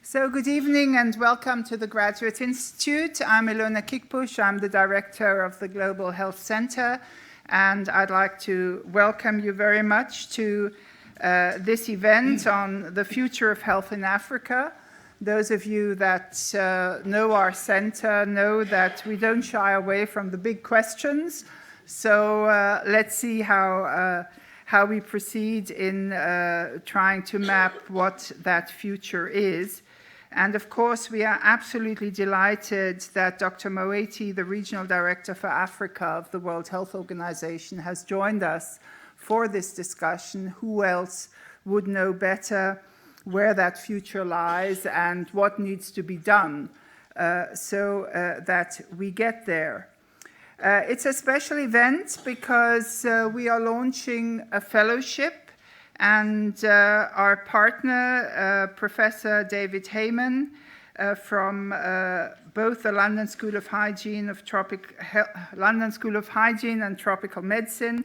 So good evening and welcome to the Graduate Institute. I'm Ilona Kickbusch. I'm the director of the Global Health Center, and I'd like to welcome you very much to this event on the future of health in Africa. Those of you that know our center know that we don't shy away from the big questions. So let's see how we proceed in trying to map what that future is. And of course, we are absolutely delighted that Dr. Moeti, the Regional Director for Africa of the World Health Organization, has joined us for this discussion. Who else would know better where that future lies and what needs to be done so that we get there? It's a special event because we are launching a fellowship, and our partner, Professor David Heymann, from both the London School of Hygiene and Tropical Medicine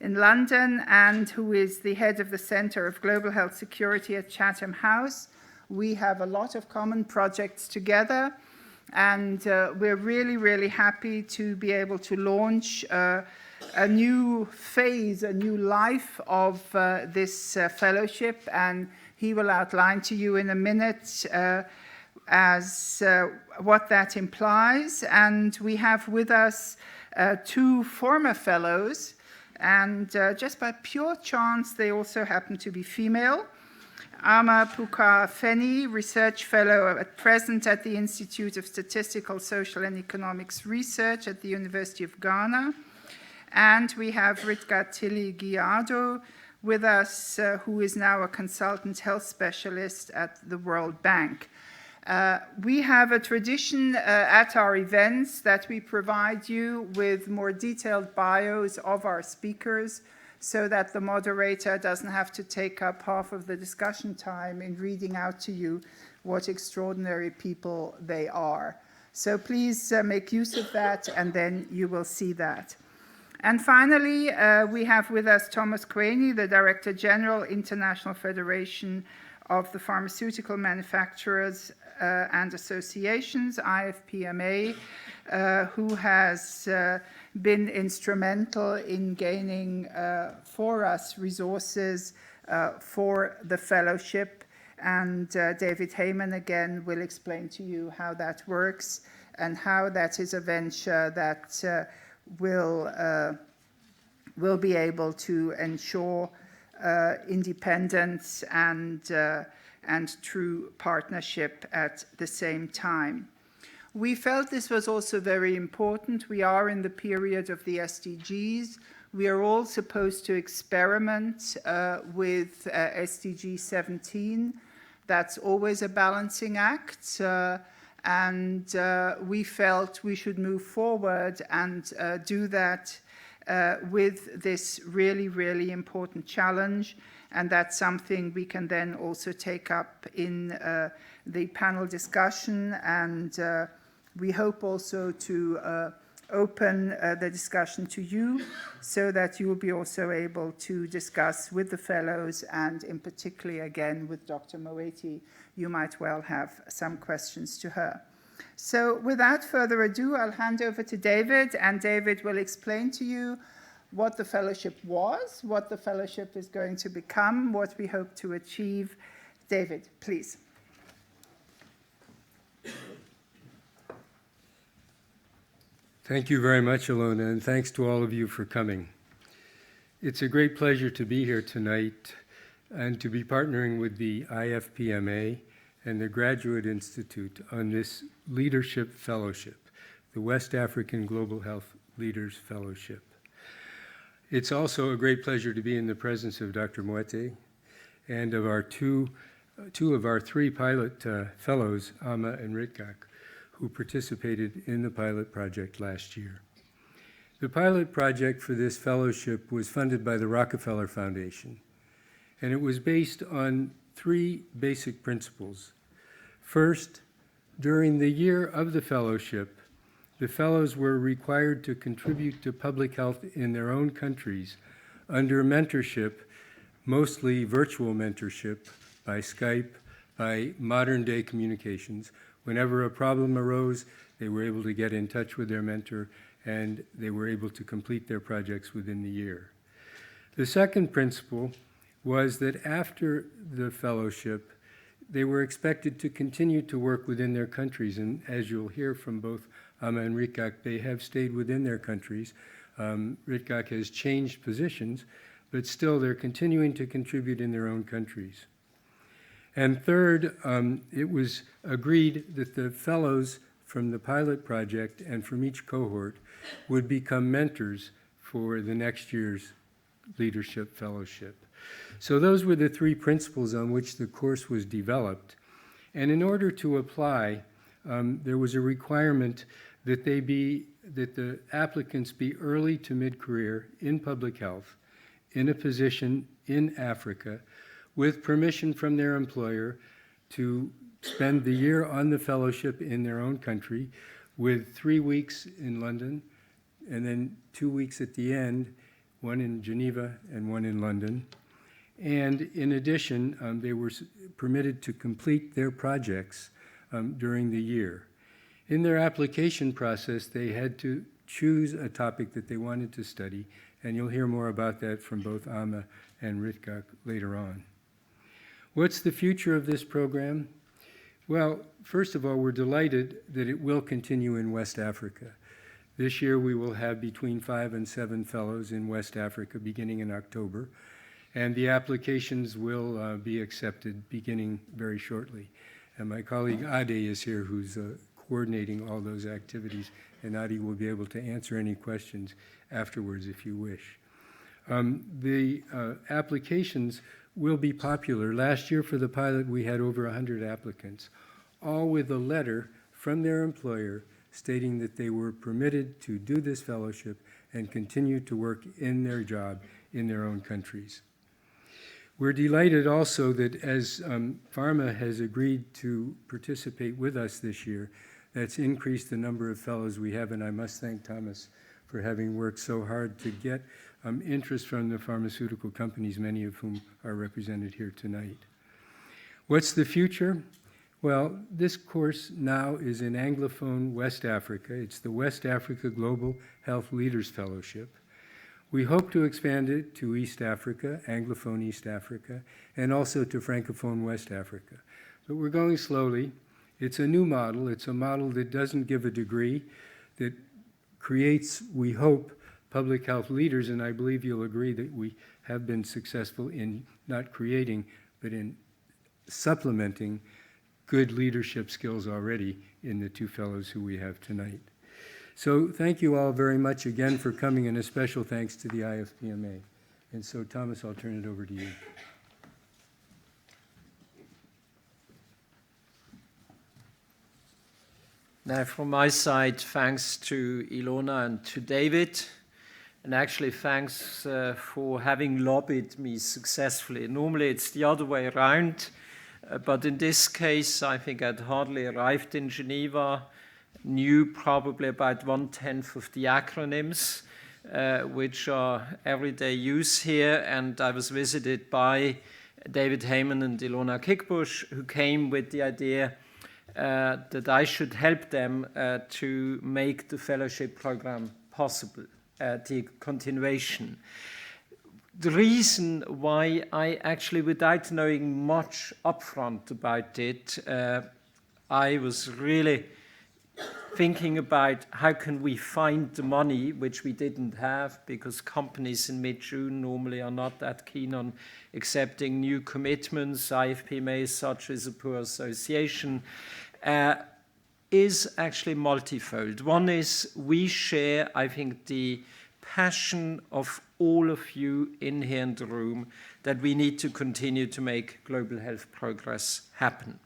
in London, and who is the head of the Center of Global Health Security at Chatham House. We have a lot of common projects together, and we're really, really happy to be able to launch a new phase, a new life of this fellowship, and he will outline to you in a minute as what that implies. And we have with us two former fellows, and just by pure chance, they also happen to be female. Ama Puka Feni, research fellow at present at the Institute of Statistical, Social and Economics Research at the University of Ghana. And we have Ritka Tilly Guiado with us, who is now a consultant health specialist at the World Bank. We have a tradition at our events that we provide you with more detailed bios of our speakers so that the moderator doesn't have to take up half of the discussion time in reading out to you what extraordinary people they are. So please make use of that, and then you will see that. And finally, we have with us Thomas Quaney, the Director General, International Federation of the Pharmaceutical Manufacturers and Associations, IFPMA, who has been instrumental in gaining for us resources for the fellowship. And David Heymann, again, will explain to you how that works and how that is a venture that will be able to ensure independence and true partnership at the same time. We felt this was also very important. We are in the period of the SDGs. We are all supposed to experiment with SDG 17. That's always a balancing act. And we felt we should move forward and do that with this really, really important challenge. And that's something we can then also take up in the panel discussion. And we hope also to open the discussion to you so that you will be also able to discuss with the fellows, and in particular, again, with Dr. Moeti. You might well have some questions to her. So without further ado, I'll hand over to David, and David will explain to you what the fellowship was, what the fellowship is going to become, what we hope to achieve. David, please. Thank you very much, Ilona, and thanks to all of you for coming. It's a great pleasure to be here tonight and to be partnering with the IFPMA and the Graduate Institute on this Leadership Fellowship, the West African Global Health Leaders Fellowship. It's also a great pleasure to be in the presence of Dr. Moeti and of our two of our three pilot fellows, Ama and Ritkak, who participated in the pilot project last year. The pilot project for this fellowship was funded by the Rockefeller Foundation, and it was based on three basic principles. First, during the year of the fellowship, the fellows were required to contribute to public health in their own countries under mentorship, mostly virtual mentorship by Skype, by modern-day communications. Whenever a problem arose, they were able to get in touch with their mentor, and they were able to complete their projects within the year. The second principle was that after the fellowship, they were expected to continue to work within their countries, and as you'll hear from both Amma and Ritkak, they have stayed within their countries. Ritkak has changed positions, but still they're continuing to contribute in their own countries. And third, it was agreed that the fellows from the pilot project and from each cohort would become mentors for the next year's leadership fellowship. So those were the three principles on which the course was developed. And in order to apply, there was a requirement that the applicants be early to mid-career in public health, in a position in Africa, with permission from their employer to spend the year on the fellowship in their own country, with 3 weeks in London, and then 2 weeks at the end, one in Geneva and one in London. And in addition, they were permitted to complete their projects during the year. In their application process, they had to choose a topic that they wanted to study, and you'll hear more about that from both Amma and Ritkak later on. What's the future of this program? Well, first of all, we're delighted that it will continue in West Africa. This year we will have between 5 and 7 fellows in West Africa beginning in October, and the applications will be accepted beginning very shortly. And my colleague Ade is here, who's coordinating all those activities, and Ade will be able to answer any questions afterwards if you wish. The applications will be popular. Last year for the pilot we had over 100 applicants, all with a letter from their employer stating that they were permitted to do this fellowship and continue to work in their job in their own countries. We're delighted also that as PhRMA has agreed to participate with us this year, that's increased the number of fellows we have, and I must thank Thomas for having worked so hard to get interest from the pharmaceutical companies, many of whom are represented here tonight. What's the future? Well, this course now is in Anglophone West Africa. It's the West Africa Global Health Leaders Fellowship. We hope to expand it to East Africa, Anglophone East Africa, and also to Francophone West Africa. But we're going slowly. It's a new model. It's a model that doesn't give a degree, that creates, we hope, public health leaders, and I believe you'll agree that we have been successful in not creating, but in supplementing good leadership skills already in the 2 fellows who we have tonight. So thank you all very much again for coming, and a special thanks to the IFPMA. And so, Thomas, I'll turn it over to you. Now, from my side, thanks to Ilona and to David, and actually thanks for having lobbied me successfully. Normally it's the other way around, but in this case, I think I'd hardly arrived in Geneva, knew probably about 1/10 of the acronyms, which are everyday use here, and I was visited by David Heymann and Ilona Kickbusch, who came with the idea that I should help them to make the fellowship program possible, the continuation. The reason why I actually, without knowing much upfront about it, I was really thinking about how can we find the money, which we didn't have, because companies in mid-June normally are not that keen on accepting new commitments. IFPMA, such as a poor association, is actually multifold. One is we share, I think, the passion of all of you in here in the room that we need to continue to make global health progress happen.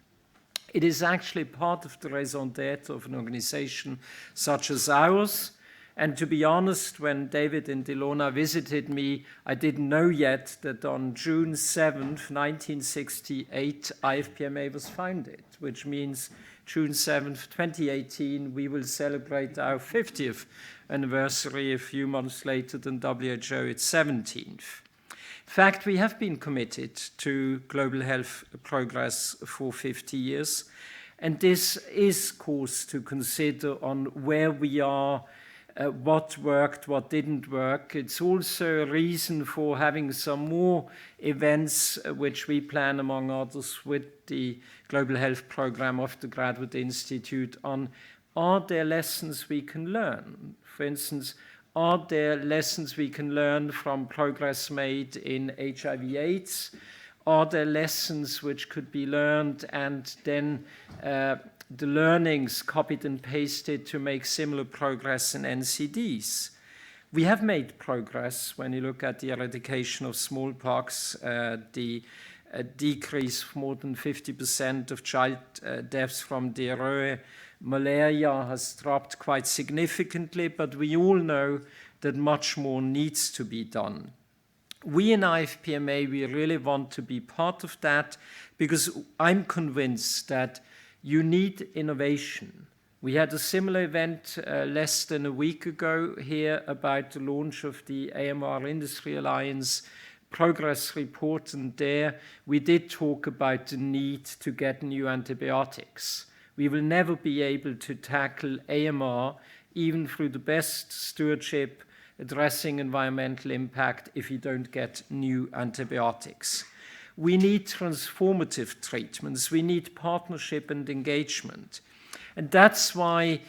It is actually part of the raison d'etre of an organization such as ours. And to be honest, when David and Ilona visited me, I didn't know yet that on June 7th, 1968, IFPMA was founded, which means June 7th, 2018, we will celebrate our 50th anniversary a few months later than WHO, its 17th. In fact, we have been committed to global health progress for 50 years, and this is cause to consider on where we are, what worked, what didn't work. It's also a reason for having some more events which we plan, among others, with the Global Health Program of the Graduate Institute on, are there lessons we can learn? For instance, are there lessons we can learn from progress made in HIV/AIDS? Are there lessons which could be learned and then the learnings copied and pasted to make similar progress in NCDs? We have made progress when you look at the eradication of smallpox, the decrease of more than 50% of child deaths from diarrhea. Malaria has dropped quite significantly, but we all know that much more needs to be done. We in IFPMA, we really want to be part of that because I'm convinced that you need innovation. We had a similar event less than a week ago here about the launch of the AMR Industry Alliance progress report, and there we did talk about the need to get new antibiotics. We will never be able to tackle AMR, even through the best stewardship, addressing environmental impact, if you don't get new antibiotics. We need transformative treatments. We need partnership and engagement. And that's why,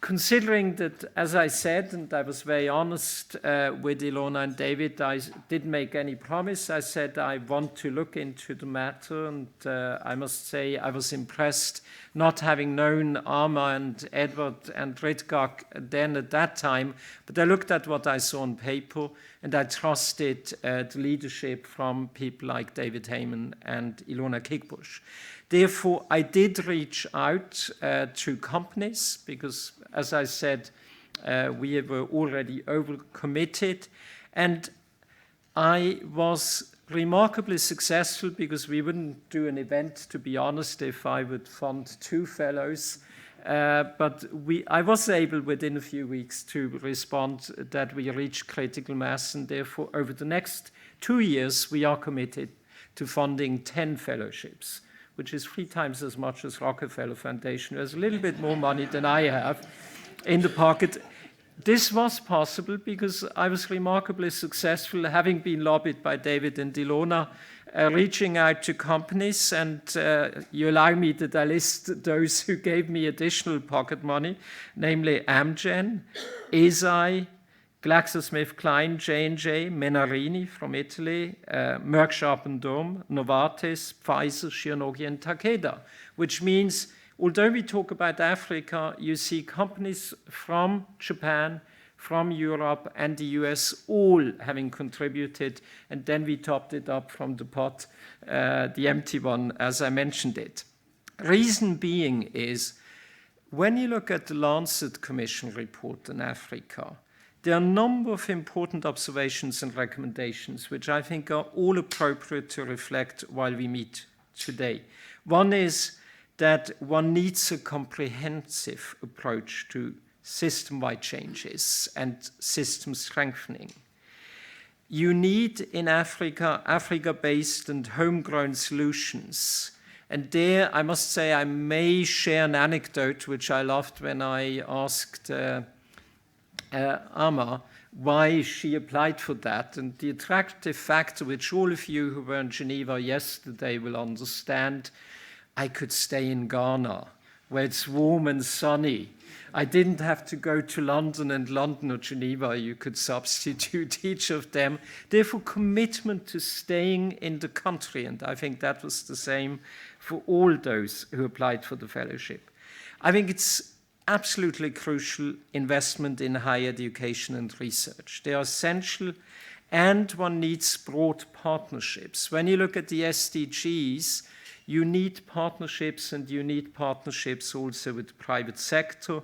considering that, as I said, and I was very honest with Ilona and David, I didn't make any promise. I said I want to look into the matter, and I must say I was impressed, not having known Arma and Edward and Ritgak then at that time, but I looked at what I saw on paper, and I trusted the leadership from people like David Heymann and Ilona Kickbusch. Therefore, I did reach out to companies because, as I said, we were already overcommitted. And I was remarkably successful because we wouldn't do an event, to be honest, if I would fund 2 fellows. But I was able within a few weeks to respond that we reached critical mass. And therefore, over the next 2 years, we are committed to funding 10 fellowships, which is 3 times as much as Rockefeller Foundation. There's a little bit more money than I have in the pocket. This was possible because I was remarkably successful, having been lobbied by David and Ilona, reaching out to companies, and you allow me that I list those who gave me additional pocket money, namely Amgen, Eisai, GlaxoSmithKline, J&J, Menarini from Italy, Merck Sharp & Dohme, Novartis, Pfizer, Shionogi, and Takeda, which means, although we talk about Africa, you see companies from Japan, from Europe, and the US all having contributed, and then we topped it up from the pot, the empty one, as I mentioned it. Reason being is, when you look at the Lancet Commission report on Africa, there are a number of important observations and recommendations which I think are all appropriate to reflect while we meet today. One is that one needs a comprehensive approach to system-wide changes and system strengthening. You need in Africa, Africa-based and homegrown solutions. And there, I must say, I may share an anecdote which I loved when I asked Ama why she applied for that. And the attractive factor, which all of you who were in Geneva yesterday will understand, I could stay in Ghana, where it's warm and sunny. I didn't have to go to London and London or Geneva. You could substitute each of them. Therefore, commitment to staying in the country. And I think that was the same for all those who applied for the fellowship. I think it's absolutely crucial investment in higher education and research. They are essential, and one needs broad partnerships. When you look at the SDGs, you need partnerships, and you need partnerships also with the private sector.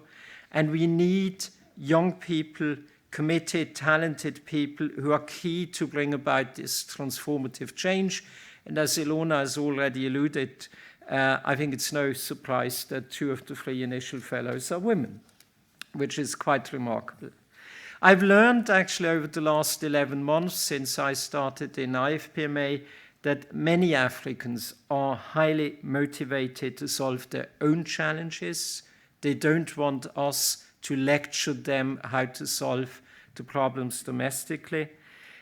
And we need young people, committed, talented people who are key to bring about this transformative change. And as Ilona has already alluded, I think it's no surprise that 2 of the 3 initial fellows are women, which is quite remarkable. I've learned actually over the last 11 months since I started in IFPMA that many Africans are highly motivated to solve their own challenges. They don't want us to lecture them how to solve the problems domestically.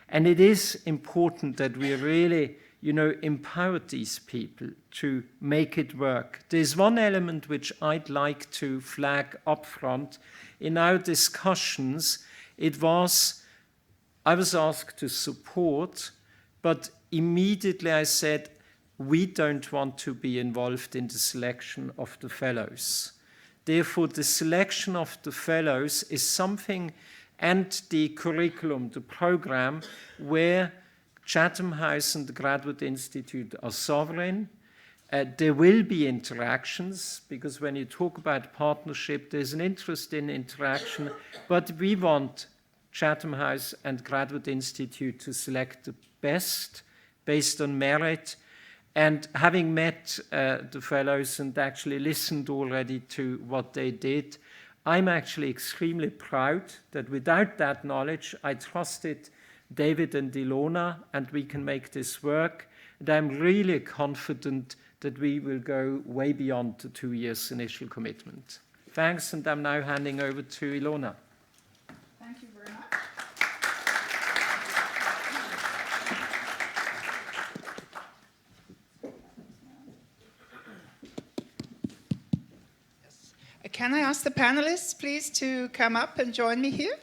And it is important that we really, empower these people to make it work. There's one element which I'd like to flag up front. In our discussions, I was asked to support, but immediately I said, we don't want to be involved in the selection of the fellows. Therefore, the selection of the fellows is something, and the curriculum, the program, where Chatham House and the Graduate Institute are sovereign. There will be interactions, because when you talk about partnership, there's an interest in interaction, but we want Chatham House and Graduate Institute to select the best based on merit. And having met the fellows and actually listened already to what they did, I'm actually extremely proud that without that knowledge, I trusted David and Ilona, and we can make this work. And I'm really confident that we will go way beyond the 2 years initial commitment. Thanks, and I'm now handing over to Ilona. Thank you very much. Can I ask the panelists, please, to come up and join me here?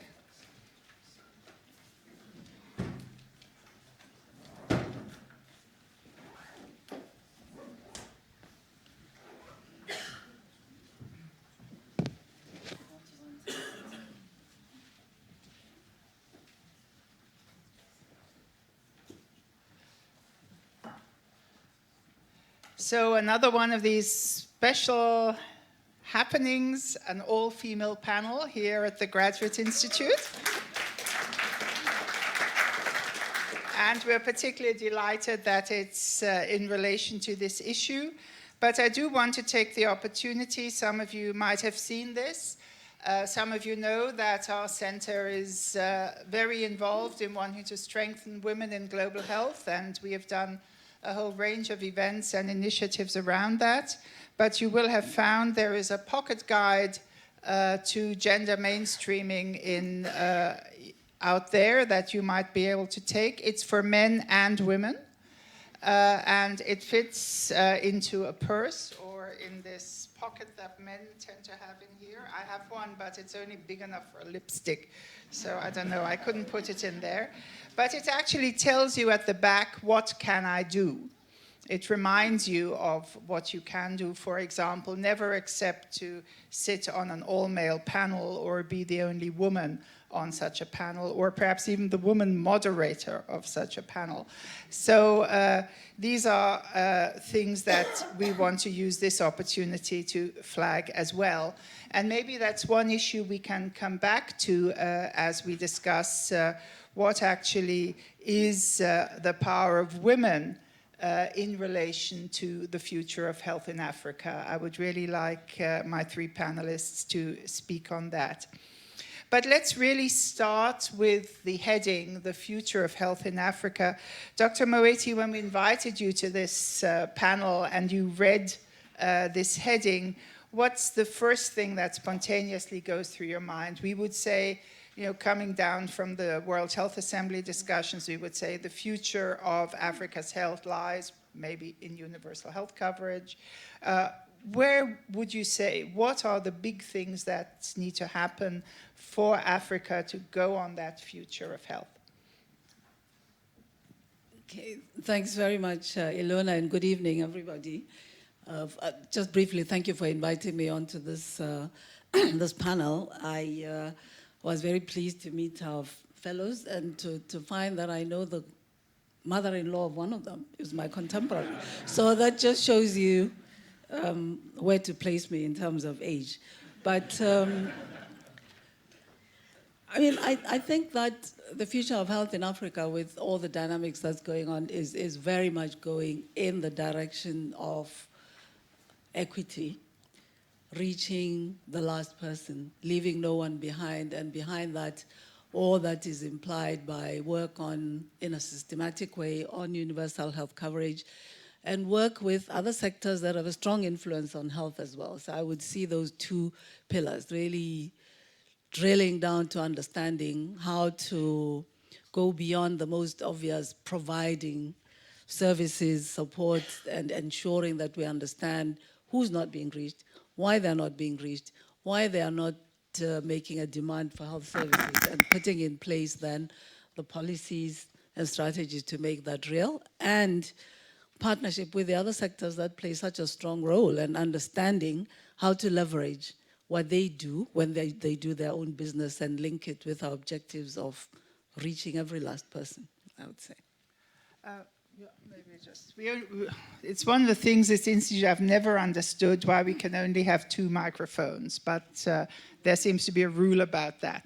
So another one of these special happenings, an all-female panel here at the Graduate Institute. And we're particularly delighted that it's in relation to this issue. But I do want to take the opportunity, some of you might have seen this, some of you know that our center is very involved in wanting to strengthen women in global health, and we have done a whole range of events and initiatives around that. But you will have found there is a pocket guide to gender mainstreaming out there that you might be able to take. It's for men and women, and it fits into a purse or in this pocket that men tend to have in here. I have one, but it's only big enough for a lipstick, so I don't know, I couldn't put it in there. But it actually tells you at the back, what can I do? It reminds you of what you can do. For example, never accept to sit on an all-male panel or be the only woman on such a panel, or perhaps even the woman moderator of such a panel. So these are things that we want to use this opportunity to flag as well. And maybe that's one issue we can come back to as we discuss what actually is the power of women in relation to the future of health in Africa. I would really like my three panelists to speak on that. But let's really start with the heading, the future of health in Africa. Dr. Moeti, when we invited you to this panel and you read this heading, what's the first thing that spontaneously goes through your mind? We would say, coming down from the World Health Assembly discussions, we would say the future of Africa's health lies maybe in universal health coverage. Where would you say, what are the big things that need to happen for Africa to go on that future of health? Okay, thanks very much, Ilona, and good evening, everybody. Just briefly, thank you for inviting me onto this, this panel. I was very pleased to meet our fellows and to find that I know the mother-in-law of one of them is my contemporary. So that just shows you where to place me in terms of age. But I think that the future of health in Africa, with all the dynamics that's going on, is very much going in the direction of equity, reaching the last person, leaving no one behind, and behind that, all that is implied by work on, in a systematic way, on universal health coverage, and work with other sectors that have a strong influence on health as well. So I would see those two pillars, really drilling down to understanding how to go beyond the most obvious, providing services, support, and ensuring that we understand who's not being reached, why they're not being reached, why they are not making a demand for health services, and putting in place then the policies and strategies to make that real, and partnership with the other sectors that play such a strong role, and understanding how to leverage what they do when they do their own business and link it with our objectives of reaching every last person, I would say. It's one of the things this institute I've never understood, why we can only have 2 microphones, but there seems to be a rule about that.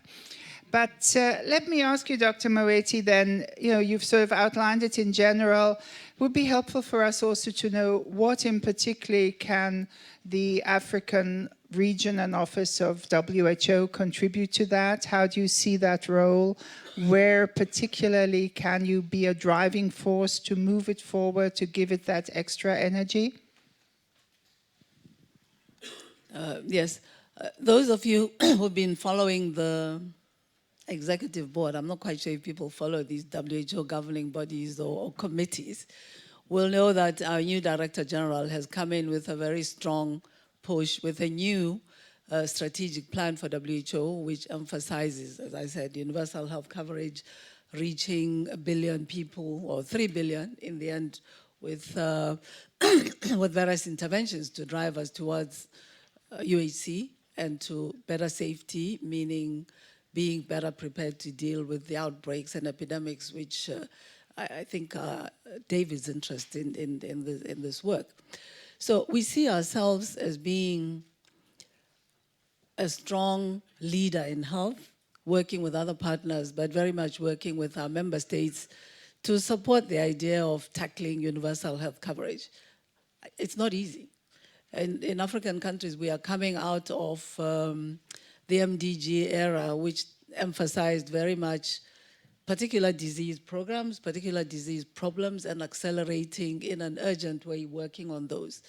But let me ask you, Dr. Moeti, then, you've sort of outlined it in general. It would be helpful for us also to know what in particular can the African region and office of WHO contribute to that? How do you see that role? Where particularly can you be a driving force to move it forward, to give it that extra energy? Yes. Those of you who've been following the executive board, I'm not quite sure if people follow these WHO governing bodies or committees, will know that our new Director General has come in with a very strong push with a new strategic plan for WHO, which emphasizes, as I said, universal health coverage, reaching 1 billion people, or 3 billion in the end, with, with various interventions to drive us towards UHC and to better safety, meaning being better prepared to deal with the outbreaks and epidemics, which I think David's interest in this work. So we see ourselves as being a strong leader in health, working with other partners, but very much working with our member states to support the idea of tackling universal health coverage. It's not easy. And in African countries, we are coming out of the MDG era, which emphasized very much particular disease programs, particular disease problems, and accelerating in an urgent way, working on those.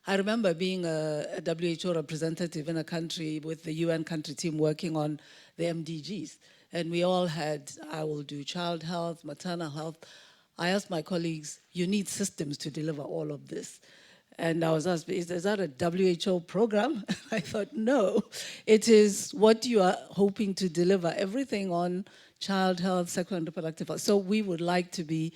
I remember being a WHO representative in a country with the UN country team working on the MDGs. And we all had, I will do child health, maternal health. I asked my colleagues, you need systems to deliver all of this. And I was asked, is that a WHO program? I thought, no. It is what you are hoping to deliver, everything on child health, sexual and reproductive health. So we would like to be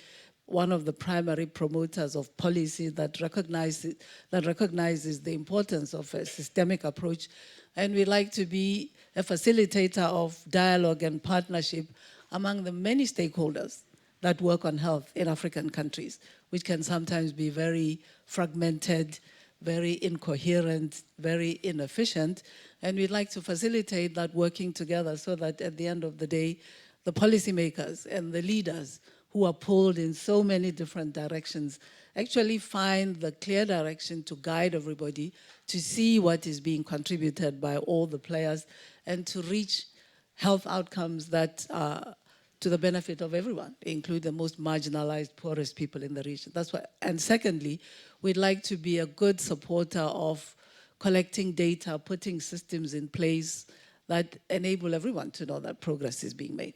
one of the primary promoters of policy that recognizes the importance of a systemic approach. And we like to be a facilitator of dialogue and partnership among the many stakeholders that work on health in African countries, which can sometimes be very fragmented, very incoherent, very inefficient. And we'd like to facilitate that working together so that at the end of the day, the policymakers and the leaders who are pulled in so many different directions actually find the clear direction to guide everybody to see what is being contributed by all the players and to reach health outcomes that are to the benefit of everyone, include the most marginalized, poorest people in the region. That's why. And secondly, we'd like to be a good supporter of collecting data, putting systems in place that enable everyone to know that progress is being made.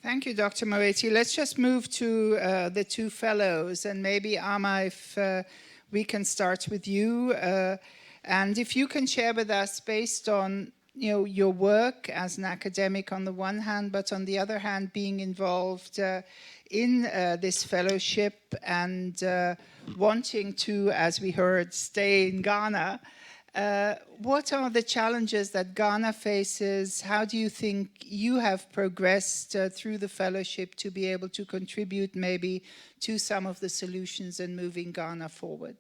Thank you, Dr. Moeti. Let's just move to the 2 fellows, and maybe Ama, if we can start with you, and if you can share with us, based on your work as an academic on the one hand, but on the other hand, being involved in this fellowship and wanting to, as we heard, stay in Ghana. What are the challenges that Ghana faces? How do you think you have progressed through the fellowship to be able to contribute maybe to some of the solutions in moving Ghana forward?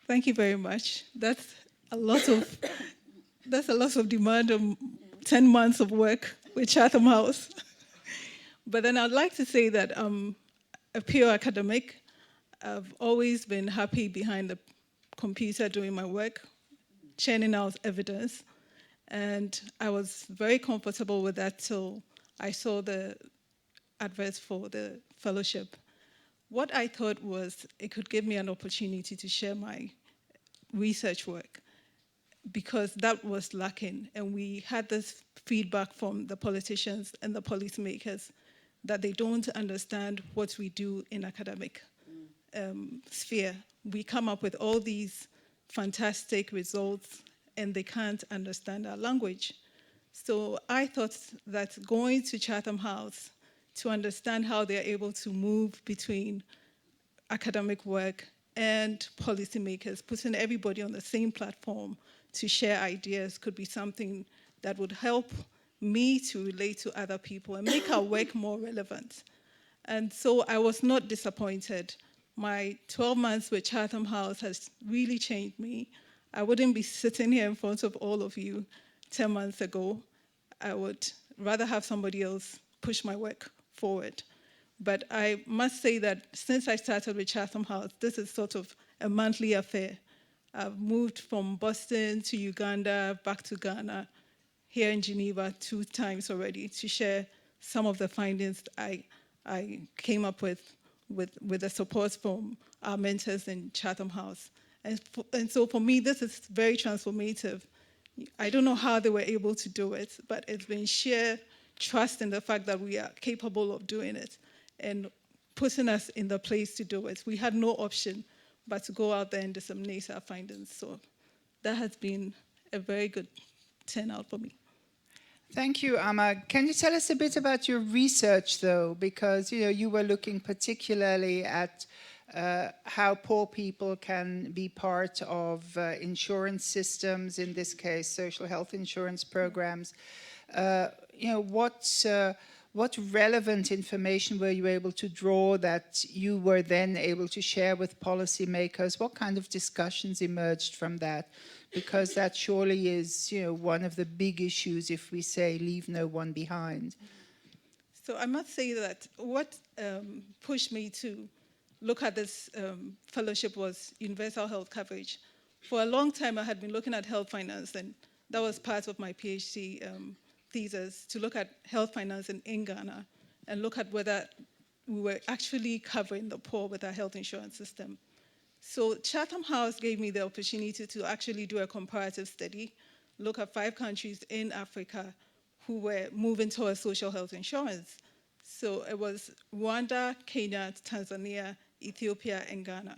Thank you very much. That's a lot of demand on 10 months of work with Chatham House. But then I'd like to say that I'm a pure academic. I've always been happy behind the computer doing my work, churning out evidence. And I was very comfortable with that till I saw the adverts for the fellowship. What I thought was it could give me an opportunity to share my research work, because that was lacking. And we had this feedback from the politicians and the policymakers that they don't understand what we do in academic sphere. We come up with all these fantastic results and they can't understand our language. So I thought that going to Chatham House to understand how they're able to move between academic work and policymakers, putting everybody on the same platform to share ideas, could be something that would help me to relate to other people and make our work more relevant. And so I was not disappointed. My 12 months with Chatham House has really changed me. I wouldn't be sitting here in front of all of you 10 months ago. I would rather have somebody else push my work forward. But I must say that since I started with Chatham House, this is sort of a monthly affair. I've moved from Boston to Uganda, back to Ghana, here in Geneva 2 times already, to share some of the findings I came up with the support from our mentors in Chatham House. And so for me, this is very transformative. I don't know how they were able to do it, but it's been sheer trust in the fact that we are capable of doing it and putting us in the place to do it. We had no option but to go out there and disseminate our findings. So that has been a very good turnout for me. Thank you, Amma. Can you tell us a bit about your research, though? Because you were looking particularly at how poor people can be part of insurance systems, in this case, social health insurance programs. What relevant information were you able to draw that you were then able to share with policymakers? What kind of discussions emerged from that? Because that surely is, one of the big issues if we say leave no one behind. So I must say that what pushed me to look at this fellowship was universal health coverage. For a long time, I had been looking at health finance, and that was part of my PhD thesis, to look at health finance in Ghana and look at whether we were actually covering the poor with our health insurance system. So Chatham House gave me the opportunity to actually do a comparative study, look at 5 countries in Africa who were moving towards social health insurance. So it was Rwanda, Kenya, Tanzania, Ethiopia, and Ghana.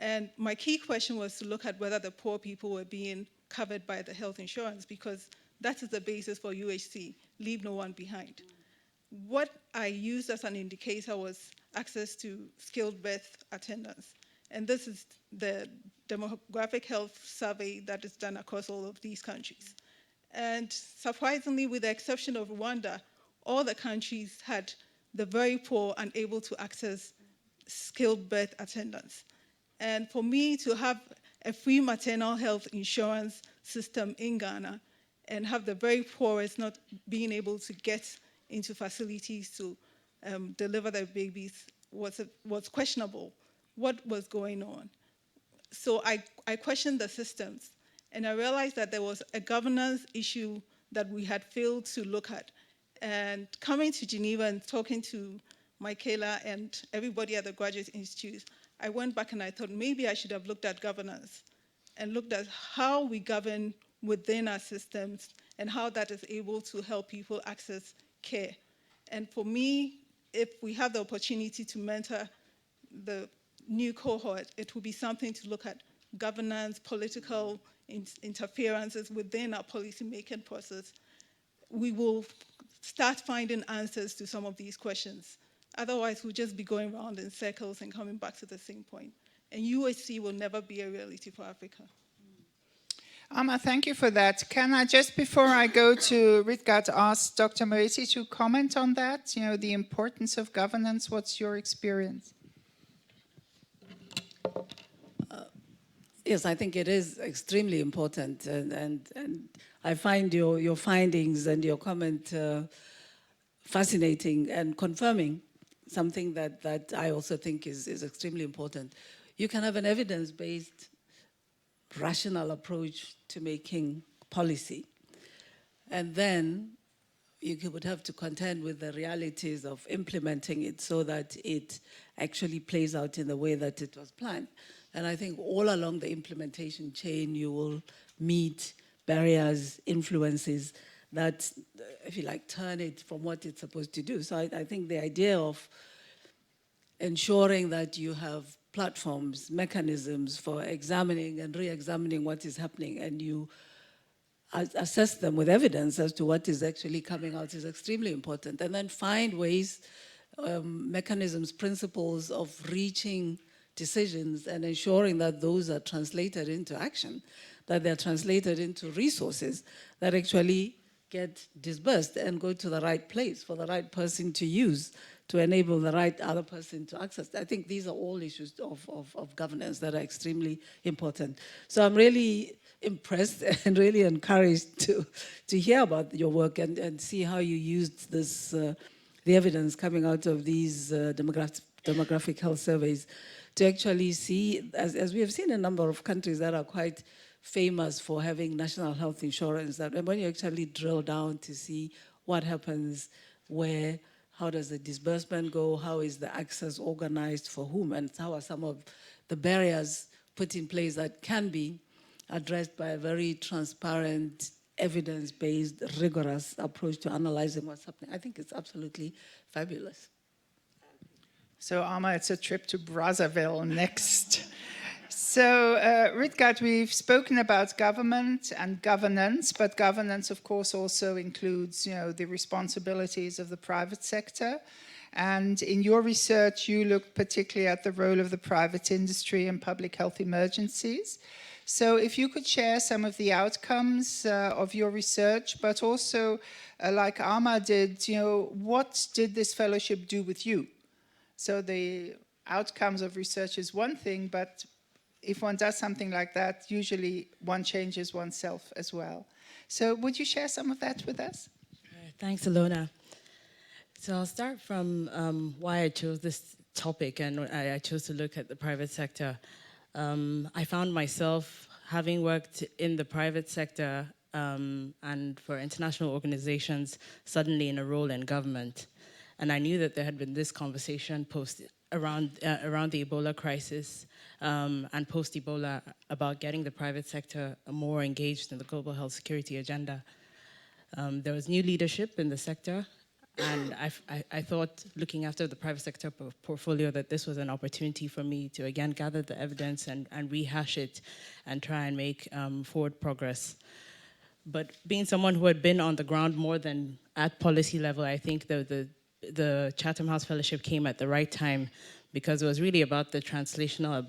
And my key question was to look at whether the poor people were being covered by the health insurance, because that is the basis for UHC, leave no one behind. What I used as an indicator was access to skilled birth attendance. And this is the demographic health survey that is done across all of these countries. And surprisingly, with the exception of Rwanda, all the countries had the very poor unable to access skilled birth attendance. And for me to have a free maternal health insurance system in Ghana and have the very poorest not being able to get into facilities to deliver their babies was questionable. What was going on? So I questioned the systems, and I realized that there was a governance issue that we had failed to look at. And coming to Geneva and talking to Michaela and everybody at the Graduate Institute, I went back and I thought maybe I should have looked at governance and looked at how we govern within our systems and how that is able to help people access care. And for me, if we have the opportunity to mentor the new cohort, it will be something to look at governance, political interferences within our policy-making process. We will start finding answers to some of these questions. Otherwise, we'll just be going around in circles and coming back to the same point. And UHC will never be a reality for Africa. Amma, thank you for that. Can I, just before I go to Ritgat, ask Dr. Moeti to comment on that? The importance of governance. What's your experience? Yes, I think it is extremely important, and I find your findings and your comment fascinating and confirming something that I also think is extremely important. You can have an evidence-based, rational approach to making policy, And then you would have to contend with the realities of implementing it so that it actually plays out in the way that it was planned. And I think all along the implementation chain, you will meet barriers, influences that, if you like, turn it from what it's supposed to do. So I think the idea of ensuring that you have platforms, mechanisms for examining and re-examining what is happening, and you assess them with evidence as to what is actually coming out is extremely important. And then find ways, mechanisms, principles of reaching decisions and ensuring that those are translated into action, that they're translated into resources that actually get disbursed and go to the right place for the right person to use to enable the right other person to access. I think these are all issues of governance that are extremely important. So I'm really impressed and really encouraged to hear about your work and see how you used this, the evidence coming out of these demographic health surveys to actually see, as we have seen a number of countries that are quite famous for having national health insurance, that when you actually drill down to see what happens where, how does the disbursement go, how is the access organized for whom, and how are some of the barriers put in place that can be addressed by a very transparent, evidence-based, rigorous approach to analyzing what's happening. I think it's absolutely fabulous. So, Alma, it's a trip to Brazzaville next. So, Ritgard, we've spoken about government and governance, but governance, of course, also includes, the responsibilities of the private sector. And in your research, you looked particularly at the role of the private industry in public health emergencies. So if you could share some of the outcomes of your research, but also, like Alma did, what did this fellowship do with you? So the outcomes of research is one thing, but if one does something like that, usually one changes oneself as well. So would you share some of that with us? Thanks, Ilona. So I'll start from why I chose this topic and I chose to look at the private sector. I found myself, having worked in the private sector and for international organizations, suddenly in a role in government. And I knew that there had been this conversation around the Ebola crisis and post-Ebola about getting the private sector more engaged in the global health security agenda. There was new leadership in the sector, and I thought, looking after the private sector portfolio, that this was an opportunity for me to again gather the evidence and rehash it and try and make forward progress. But being someone who had been on the ground more than at policy level, I think the Chatham House Fellowship came at the right time, because it was really about the translational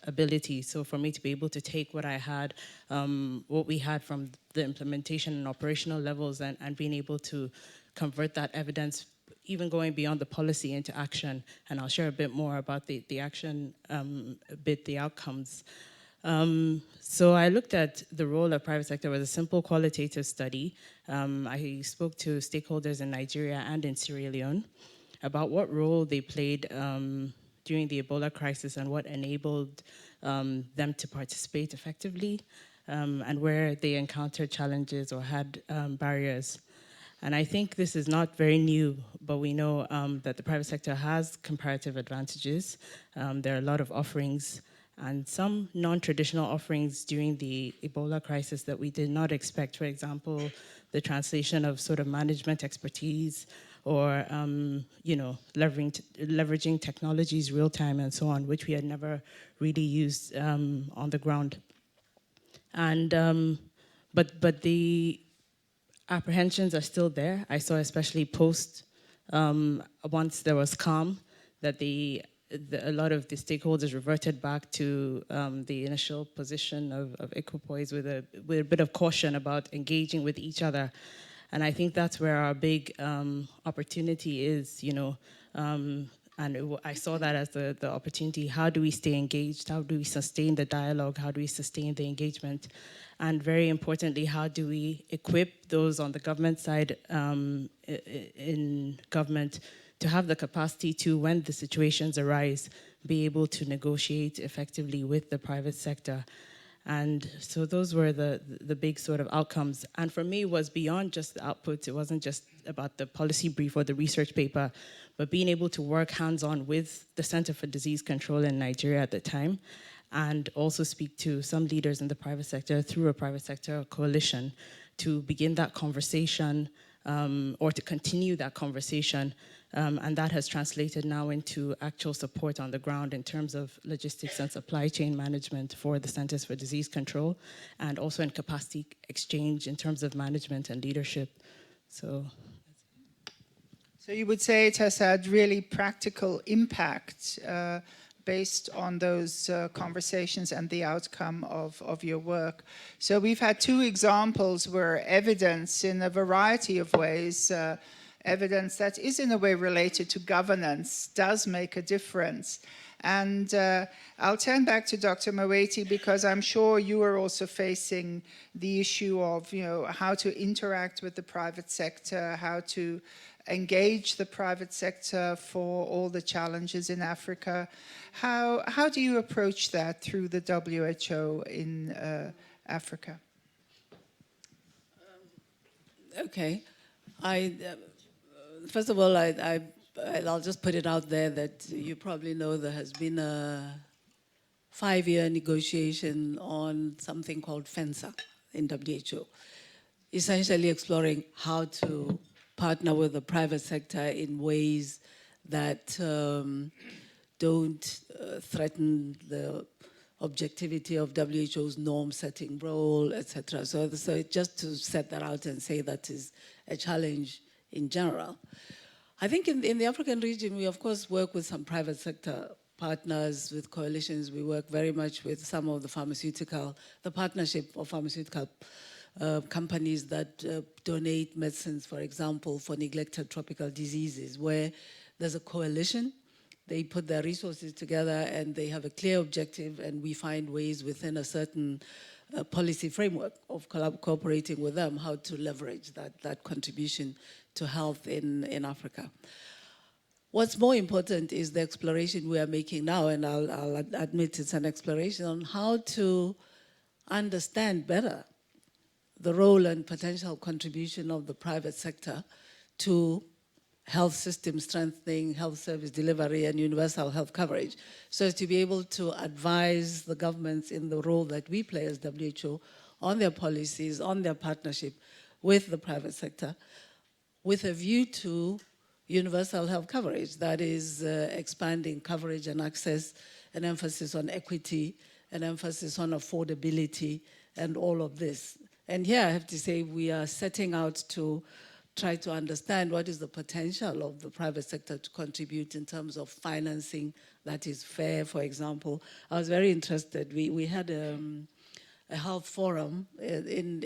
ability. So for me to be able to take what I had, what we had from the implementation and operational levels, and being able to convert that evidence, even going beyond the policy, into action. And I'll share a bit more about the action bit, the outcomes. So I looked at the role of private sector as a simple qualitative study. I spoke to stakeholders in Nigeria and in Sierra Leone about what role they played during the Ebola crisis and what enabled them to participate effectively, and where they encountered challenges or had barriers. And I think this is not very new, but we know that the private sector has comparative advantages. There are a lot of offerings and some non-traditional offerings during the Ebola crisis that we did not expect. For example, the translation of sort of management expertise, or leveraging technologies real time and so on, which we had never really used on the ground. And but the apprehensions are still there. I saw, especially post once there was calm, that a lot of the stakeholders reverted back to the initial position of equipoise with a bit of caution about engaging with each other. And I think that's where our big opportunity is, and I saw that as the opportunity. How do we stay engaged? How do we sustain the dialogue? How do we sustain the engagement? And very importantly, how do we equip those on the government side in government to have the capacity to, when the situations arise, be able to negotiate effectively with the private sector? And so those were the big sort of outcomes. And for me, it was beyond just the outputs. It wasn't just about the policy brief or the research paper, but being able to work hands-on with the Center for Disease Control in Nigeria at the time, and also speak to some leaders in the private sector through a private sector coalition to begin that conversation, or to continue that conversation. And that has translated now into actual support on the ground in terms of logistics and supply chain management for the Centers for Disease Control, and also in capacity exchange in terms of management and leadership. So you would say it has had really practical impact based on those conversations and the outcome of your work. So we've had two examples where evidence in a variety of ways, evidence that is in a way related to governance, does make a difference. And I'll turn back to Dr. Moeti, because I'm sure you are also facing the issue of, how to interact with the private sector, how to engage the private sector for all the challenges in Africa. How do you approach that through the WHO in Africa? Okay. First of all, I'll just put it out there that you probably know there has been a 5-year negotiation on something called FENSA in WHO, essentially exploring how to partner with the private sector in ways that don't threaten the objectivity of WHO's norm-setting role, etc. So just to set that out and say that is a challenge in general. I think in the African region, we of course work with some private sector partners, with coalitions. We work very much with some of the partnership of pharmaceutical companies that donate medicines, for example, for neglected tropical diseases, where there's a coalition. They put their resources together and they have a clear objective, and we find ways within a certain policy framework of cooperating with them how to leverage that contribution to health in Africa. What's more important is the exploration we are making now, and I'll admit it's an exploration on how to understand better the role and potential contribution of the private sector to health system strengthening, health service delivery, and universal health coverage, so as to be able to advise the governments in the role that we play as WHO on their policies, on their partnership with the private sector, with a view to universal health coverage, that is expanding coverage and access, an emphasis on equity, an emphasis on affordability, and all of this. And here I have to say we are setting out to try to understand what is the potential of the private sector to contribute in terms of financing that is fair, for example. I was very interested. We had a health forum in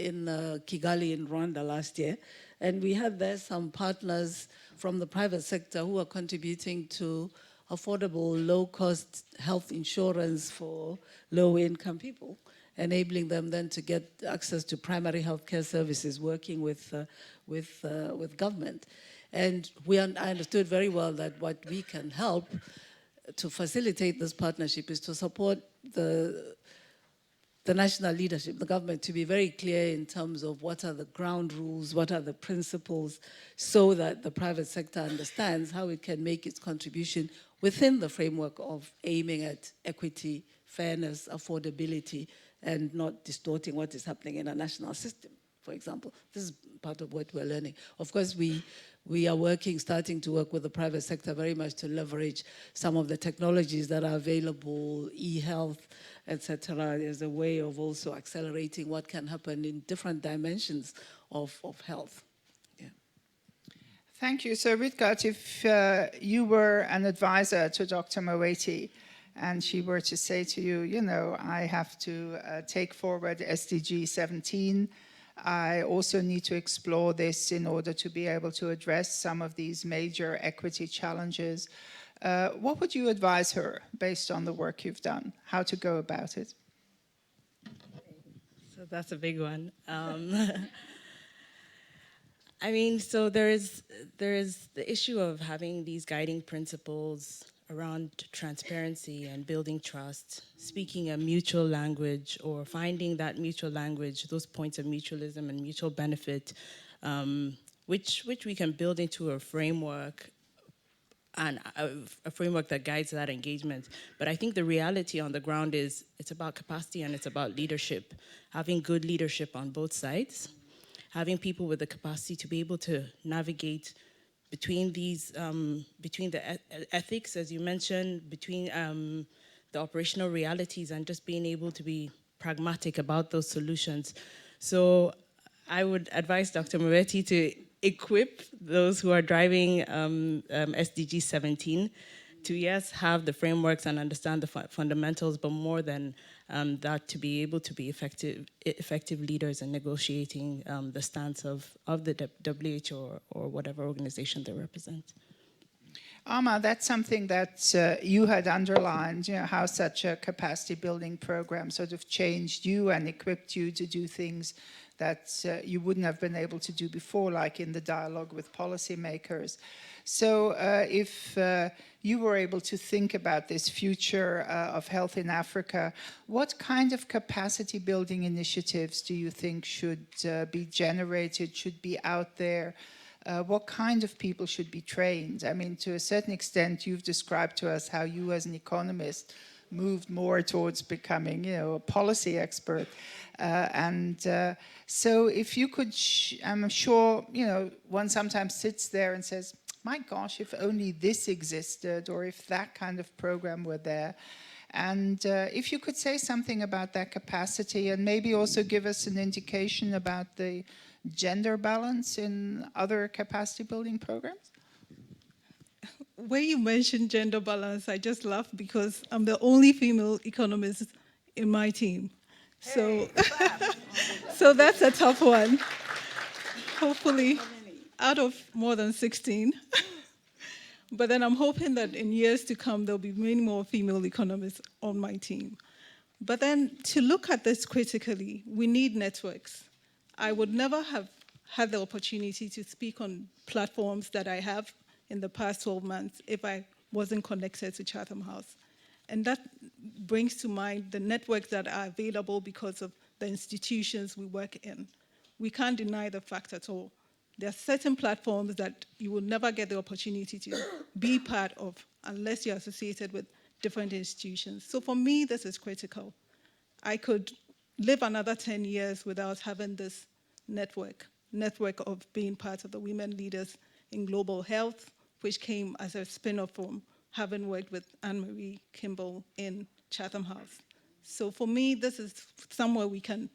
Kigali in Rwanda last year, and we had there some partners from the private sector who are contributing to affordable, low-cost health insurance for low-income people, enabling them then to get access to primary healthcare services, working with government. And I understood very well that what we can help to facilitate this partnership is to support the national leadership, the government, to be very clear in terms of what are the ground rules, what are the principles, so that the private sector understands how it can make its contribution within the framework of aiming at equity, fairness, affordability, and not distorting what is happening in a national system, for example. This is part of what we're learning. Of course, we are starting to work with the private sector very much to leverage some of the technologies that are available, e-health, etc., as a way of also accelerating what can happen in different dimensions of health. Yeah. Thank you. So, Ritgat, if you were an advisor to Dr. Moeti, and she were to say to you, I have to take forward SDG 17, I also need to explore this in order to be able to address some of these major equity challenges. What would you advise her based on the work you've done, how to go about it? So that's a big one. I mean, so there is the issue of having these guiding principles around transparency and building trust, speaking a mutual language or finding that mutual language, those points of mutualism and mutual benefit, which we can build into a framework and a framework that guides that engagement. But I think the reality on the ground is it's about capacity and it's about leadership, having good leadership on both sides, having people with the capacity to be able to navigate between these, between the ethics, as you mentioned, between the operational realities and just being able to be pragmatic about those solutions. So I would advise Dr. Moretti to equip those who are driving SDG 17 to, yes, have the frameworks and understand the fundamentals, but more than that, to be able to be effective leaders in negotiating the stance of the WHO or whatever organization they represent. Alma, that's something that you had underlined, how such a capacity building program sort of changed you and equipped you to do things that you wouldn't have been able to do before, like in the dialogue with policymakers. So if you were able to think about this future of health in Africa, what kind of capacity building initiatives do you think should be generated, should be out there? What kind of people should be trained? I mean, to a certain extent, you've described to us how you as an economist moved more towards becoming, a policy expert. So if you could, I'm sure, one sometimes sits there and says, my gosh, if only this existed, or if that kind of program were there. And if you could say something about that capacity and maybe also give us an indication about the gender balance in other capacity building programs? When you mentioned gender balance, I just laugh because I'm the only female economist in my team. So, so that's a tough one. Hopefully, out of more than 16. But then I'm hoping that in years to come, there'll be many more female economists on my team. But then to look at this critically, we need networks. I would never have had the opportunity to speak on platforms that I have in the past 12 months if I wasn't connected to Chatham House. And that brings to mind the networks that are available because of the institutions we work in. We can't deny the fact at all. There are certain platforms that you will never get the opportunity to be part of unless you're associated with different institutions. So for me, this is critical. I could live another 10 years without having this network of being part of the Women Leaders in Global Health, which came as a spin-off from having worked with Anne-Marie Kimball in Chatham House. So for me, this is somewhere we can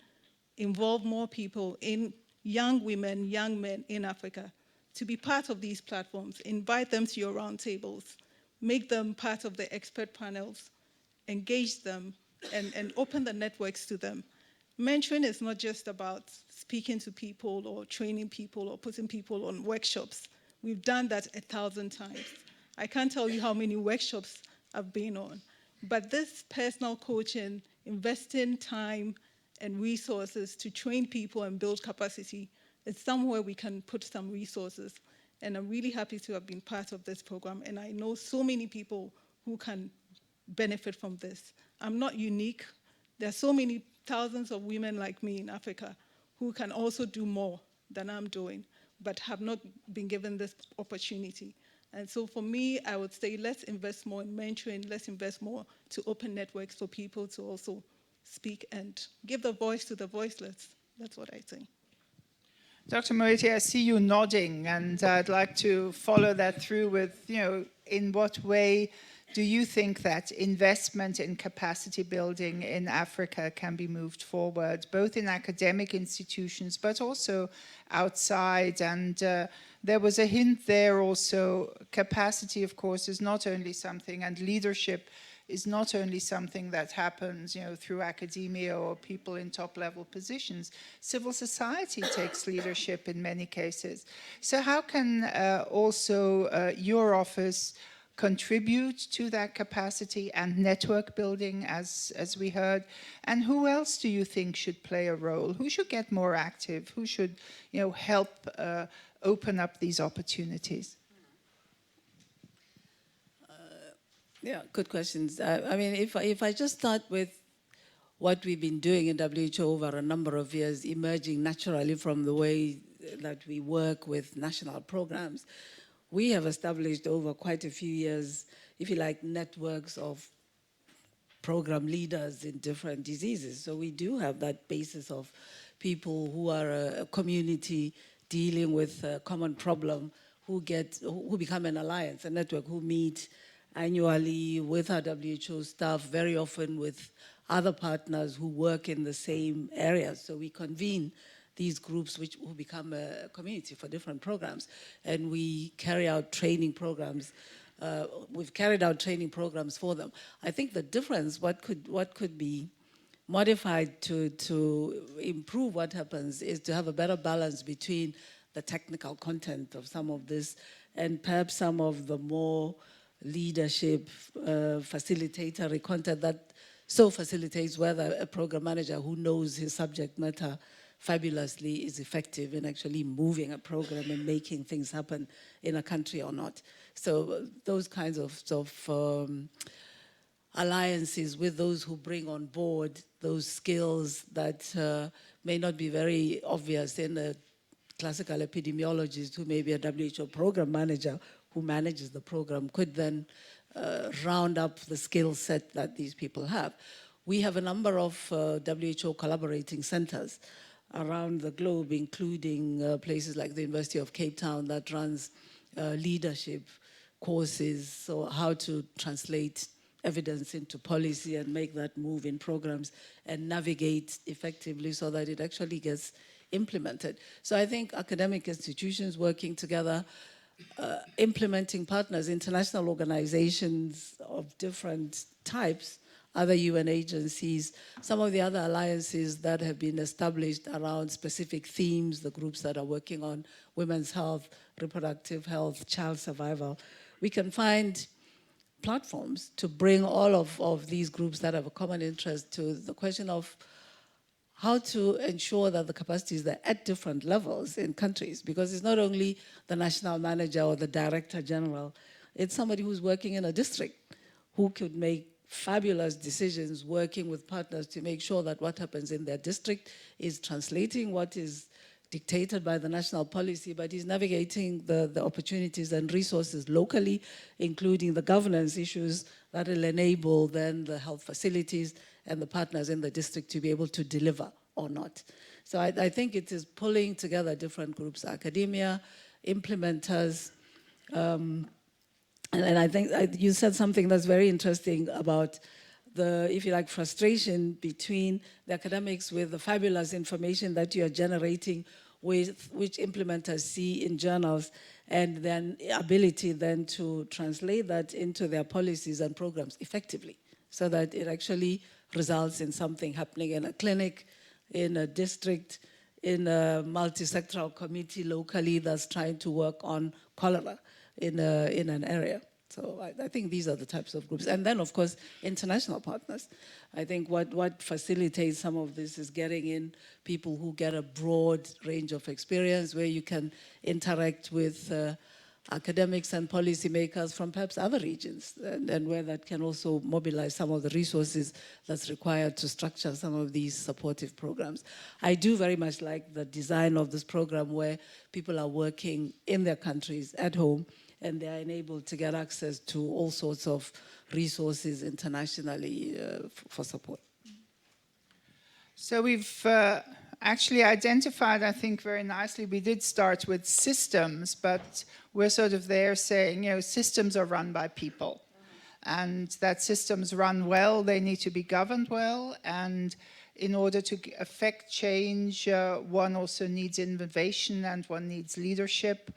involve more people, in young women, young men in Africa, to be part of these platforms, invite them to your roundtables, make them part of the expert panels, engage them, and open the networks to them. Mentoring is not just about speaking to people or training people or putting people on workshops. We've done that 1,000 times. I can't tell you how many workshops I've been on. But this personal coaching, investing time and resources to train people and build capacity is somewhere we can put some resources. And I'm really happy to have been part of this program. And I know so many people who can benefit from this. I'm not unique. There are so many thousands of women like me in Africa who can also do more than I'm doing, but have not been given this opportunity. And so for me, I would say let's invest more in mentoring, let's invest more to open networks for people to also speak and give the voice to the voiceless. That's what I think. Dr. Moretti, I see you nodding, and I'd like to follow that through with, in what way do you think that investment in capacity building in Africa can be moved forward, both in academic institutions, but also outside? And there was a hint there also, capacity, of course, is not only something, and leadership is not only something that happens, through academia or people in top-level positions. Civil society takes leadership in many cases. So how can also your office contribute to that capacity and network building, as we heard? And who else do you think should play a role? Who should get more active? Who should, help open up these opportunities? Yeah, good questions. I mean, if I just start with what we've been doing in WHO over a number of years, emerging naturally from the way that we work with national programs, we have established over quite a few years, if you like, networks of program leaders in different diseases. So we do have that basis of people who are a community dealing with a common problem, who become an alliance, a network, who meet annually with our WHO staff, very often with other partners who work in the same areas. So we convene these groups who become a community for different programs, and we carry out training programs. We've carried out training programs for them. I think the difference, what could be modified to improve what happens, is to have a better balance between the technical content of some of this and perhaps some of the more leadership, facilitatory content that so facilitates whether a program manager who knows his subject matter fabulously is effective in actually moving a program and making things happen in a country or not. So those kinds of alliances with those who bring on board those skills that may not be very obvious in a classical epidemiologist who may be a WHO program manager who manages the program could then round up the skill set that these people have. We have a number of WHO collaborating centers around the globe, including places like the University of Cape Town that runs leadership courses, so how to translate evidence into policy and make that move in programs and navigate effectively so that it actually gets implemented. So I think academic institutions working together, implementing partners, international organizations of different types, other UN agencies, some of the other alliances that have been established around specific themes, the groups that are working on women's health, reproductive health, child survival. We can find platforms to bring all of these groups that have a common interest to the question of how to ensure that the capacity is there at different levels in countries, because it's not only the national manager or the director general, it's somebody who's working in a district who could make fabulous decisions working with partners to make sure that what happens in their district is translating what is dictated by the national policy, but is navigating the opportunities and resources locally, including the governance issues that will enable then the health facilities and the partners in the district to be able to deliver or not. So I think it is pulling together different groups, academia, implementers, and I think you said something that's very interesting about the, if you like, frustration between the academics with the fabulous information that you are generating, with which implementers see in journals, and then ability then to translate that into their policies and programs effectively, so that it actually results in something happening in a clinic, in a district, in a multi-sectoral committee locally that's trying to work on cholera in an area. So I think these are the types of groups. And then, of course, international partners. I think what facilitates some of this is getting in people who get a broad range of experience, where you can interact with academics and policymakers from perhaps other regions, and where that can also mobilize some of the resources that's required to structure some of these supportive programs. I do very much like the design of this program, where people are working in their countries at home, and they are enabled to get access to all sorts of resources internationally for support. So we've actually identified, I think, very nicely. We did start with systems, but we're sort of there saying, you know, systems are run by people. And that systems run well, they need to be governed well. And in order to affect change, one also needs innovation, and one needs leadership,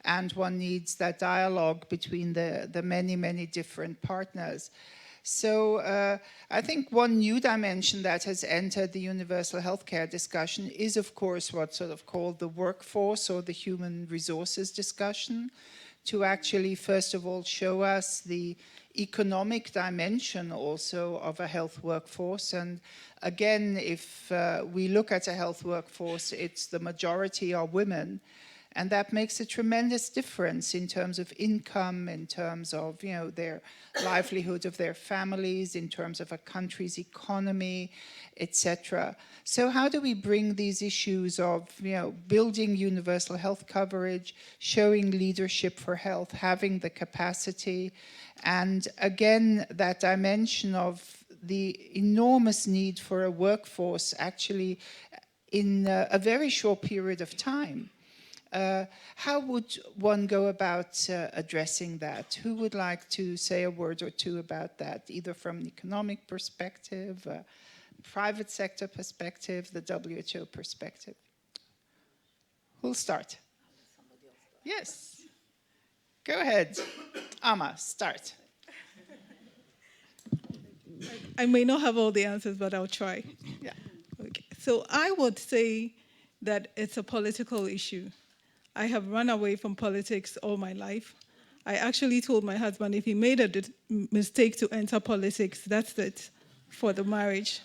and one needs that dialogue between the many, many different partners. So I think one new dimension that has entered the universal healthcare discussion is, of course, what's sort of called the workforce or the human resources discussion, to actually, first of all, show us the economic dimension also of a health workforce. And again, if we look at a health workforce, it's the majority are women. And that makes a tremendous difference in terms of income, in terms of, their livelihood of their families, in terms of a country's economy, etc. So how do we bring these issues of, building universal health coverage, showing leadership for health, having the capacity, and again, that dimension of the enormous need for a workforce actually in a very short period of time. How would one go about addressing that? Who would like to say a word or two about that, either from an economic perspective, private sector perspective, the WHO perspective? Who'll start? Yes. Go ahead. Amma, start. I may not have all the answers, but I'll try. Yeah. Okay. So I would say that it's a political issue. I have run away from politics all my life. I actually told my husband if he made a mistake to enter politics, that's it for the marriage.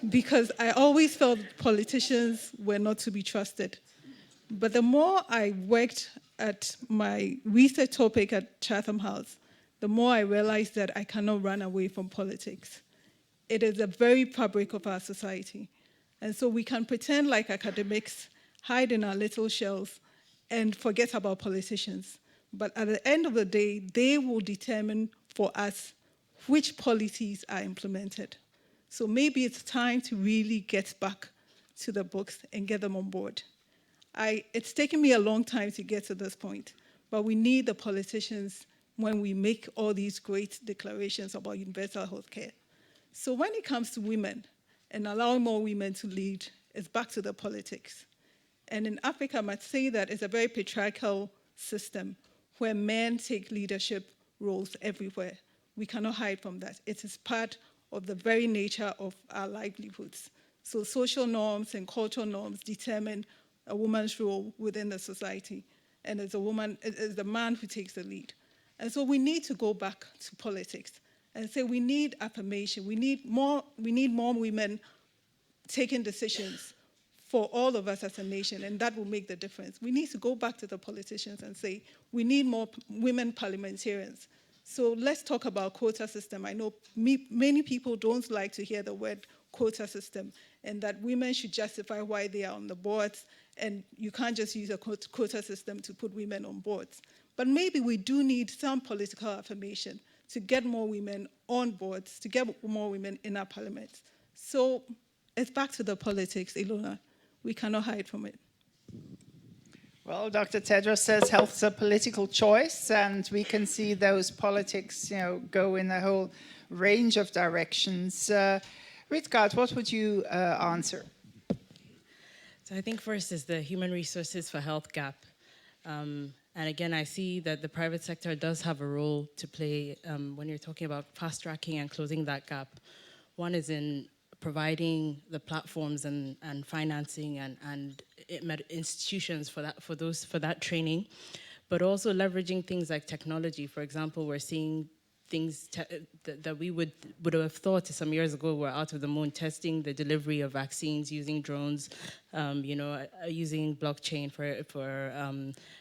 Because I always felt politicians were not to be trusted. But the more I worked at my research topic at Chatham House, the more I realized that I cannot run away from politics. It is a very fabric of our society. And so we can pretend like academics, hide in our little shells, and forget about politicians. But at the end of the day, they will determine for us which policies are implemented. So maybe it's time to really get back to the books and get them on board. It's taken me a long time to get to this point, but we need the politicians when we make all these great declarations about universal health care. So when it comes to women and allowing more women to lead, it's back to the politics. And in Africa, I might say that it's a very patriarchal system where men take leadership roles everywhere. We cannot hide from that. It is part of the very nature of our livelihoods. So social norms and cultural norms determine a woman's role within the society. And it's the man who takes the lead. And so we need to go back to politics and say we need affirmation. We need more women taking decisions for all of us as a nation, and that will make the difference. We need to go back to the politicians and say, we need more women parliamentarians. So let's talk about quota system. I know many people don't like to hear the word quota system, and that women should justify why they are on the boards, and you can't just use a quota system to put women on boards. But maybe we do need some political affirmation to get more women on boards, to get more women in our parliaments. So it's back to the politics, Ilona. We cannot hide from it. Well, Dr. Tedros says health's a political choice, and we can see those politics, go in a whole range of directions. Ritgaard, what would you answer? So I think first is the human resources for health gap. And again, I see that the private sector does have a role to play when you're talking about fast-tracking and closing that gap. One is in providing the platforms and financing and institutions for that training, but also leveraging things like technology. For example, we're seeing things that we would have thought some years ago were out of the moon, testing the delivery of vaccines using drones, using blockchain for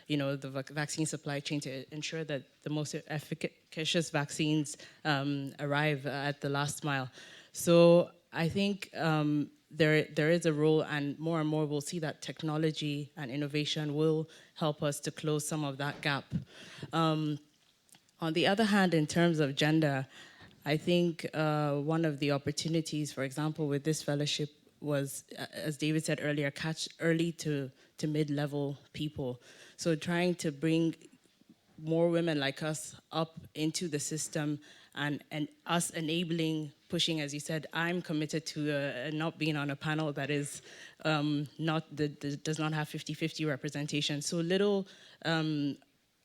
the vaccine supply chain to ensure that the most efficacious vaccines arrive at the last mile. So I think there is a role, and more we'll see that technology and innovation will help us to close some of that gap. On the other hand, in terms of gender, I think one of the opportunities, for example, with this fellowship was, as David said earlier, catch early to mid-level people. So trying to bring more women like us up into the system and us enabling, pushing, as you said, I'm committed to not being on a panel that is does not have 50-50 representation. So little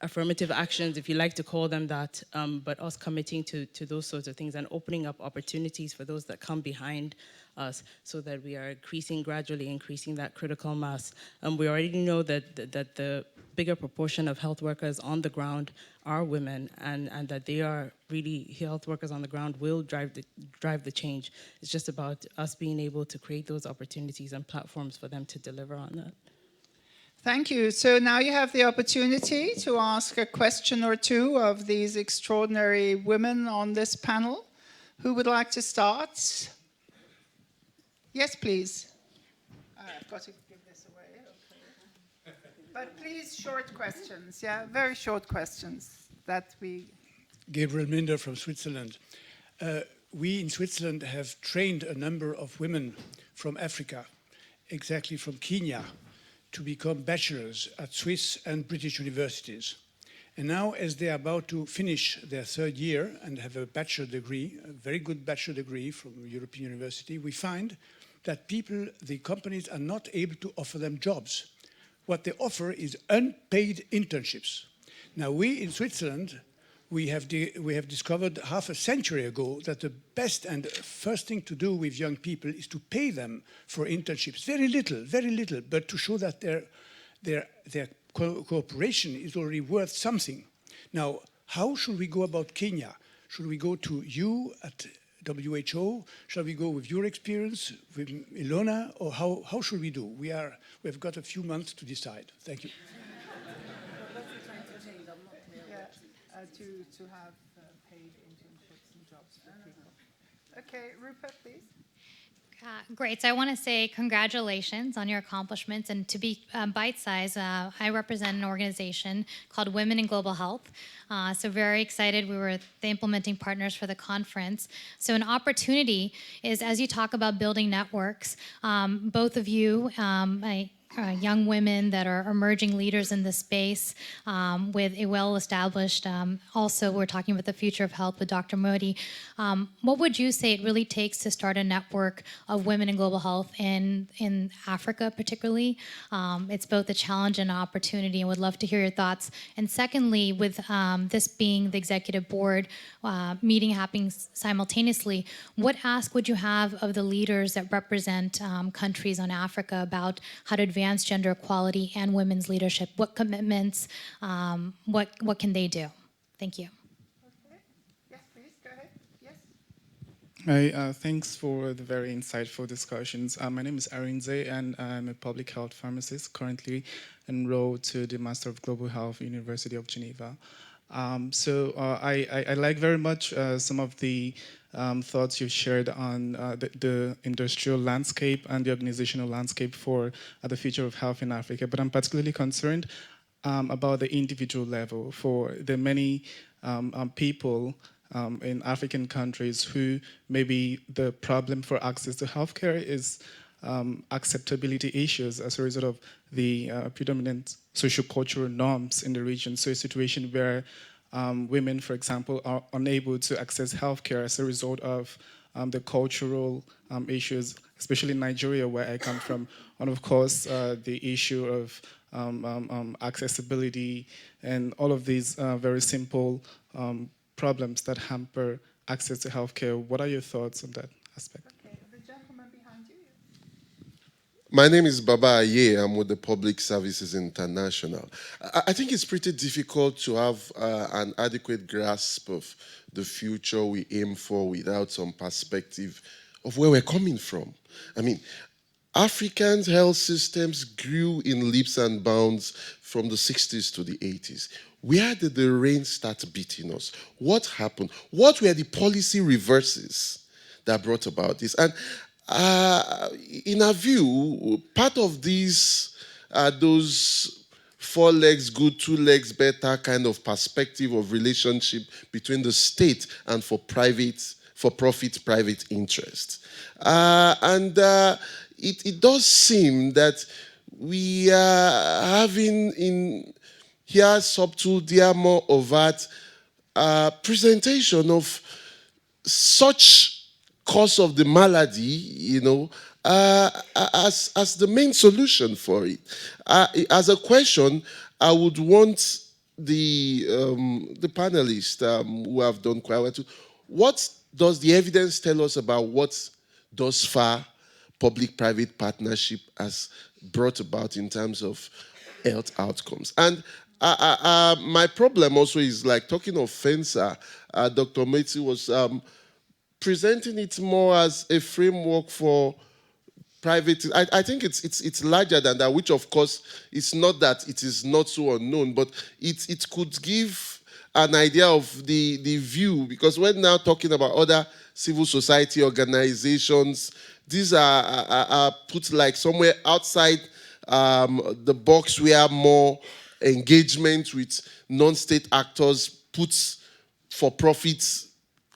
affirmative actions, if you like to call them that, but us committing to those sorts of things and opening up opportunities for those that come behind us so that we are gradually increasing that critical mass. We already know that the bigger proportion of health workers on the ground are women, and that they are really, health workers on the ground will drive the change. It's just about us being able to create those opportunities and platforms for them to deliver on that. Thank you. So now you have the opportunity to ask a question or two of these extraordinary women on this panel. Who would like to start? Yes, please. I've got to give this away. Okay. But please, short questions. Yeah, very short questions that we... Gabriel Minder from Switzerland. We in Switzerland have trained a number of women from Africa, exactly from Kenya, to become bachelors at Swiss and British universities. And now, as they are about to finish their third year and have a bachelor degree, a very good bachelor degree from a European university, we find that the companies are not able to offer them jobs. What they offer is unpaid internships. Now, we in Switzerland, we have discovered half a century ago that the best and first thing to do with young people is to pay them for internships. Very little, but to show that their cooperation is already worth something. Now, how should we go about Kenya? Should we go to you at WHO? Shall we go with your experience, with Ilona? Or how should we do? We've got a few months to decide. Thank you. To have paid internships and jobs for people. Okay, Rupert, please. Great. So I want to say congratulations on your accomplishments. And to be bite-sized, I represent an organization called Women in Global Health. So very excited. We were the implementing partners for the conference. So an opportunity is, as you talk about building networks, both of you, young women that are emerging leaders in this space with a well-established, also we're talking about the future of health with Dr. Modi. What would you say it really takes to start a network of women in global health in Africa particularly? It's both a challenge and an opportunity, and would love to hear your thoughts. And secondly, with this being the executive board meeting happening simultaneously, what ask would you have of the leaders that represent countries on Africa about how to advance gender equality and women's leadership? What commitments, what can they do? Thank you. Okay. Yes, please, go ahead. Yes. Hi, thanks for the very insightful discussions. My name is Arinze, and I'm a public health pharmacist currently enrolled to the Master of Global Health, University of Geneva. I like very much some of the thoughts you shared on the industrial landscape and the organizational landscape for the future of health in Africa, but I'm particularly concerned about the individual level for the many people in African countries who maybe the problem for access to healthcare is acceptability issues as a result of the predominant socio-cultural norms in the region. So a situation where women, for example, are unable to access healthcare as a result of the cultural issues, especially in Nigeria, where I come from, and of course the issue of accessibility and all of these very simple problems that hamper access to healthcare. What are your thoughts on that aspect? Okay, the gentleman behind you. My name is Baba Aye. I'm with the Public Services International. I think it's pretty difficult to have an adequate grasp of the future we aim for without some perspective of where we're coming from. I mean, African health systems grew in leaps and bounds from the 60s to the 80s. Where did the rain start beating us? What happened? What were the policy reverses that brought about this? And in our view, part of these those 4 legs good, 2 legs better kind of perspective of relationship between the state and for-profit private interest. It does seem that we are having in here subtle, there more overt presentation of such cause of the malady, you know, as the main solution for it. As a question, I would want the panelists who have done quite well to, what does the evidence tell us about what thus far public-private partnership has brought about in terms of health outcomes? And my problem also is, like, talking of FENSA, Dr. Metsi was presenting it more as a framework for private. I think it's larger than that, which of course it's not that it is not so unknown, but it could give an idea of the view, because we're now talking about other civil society organizations. These are put like somewhere outside the box where more engagement with non-state actors puts for profits,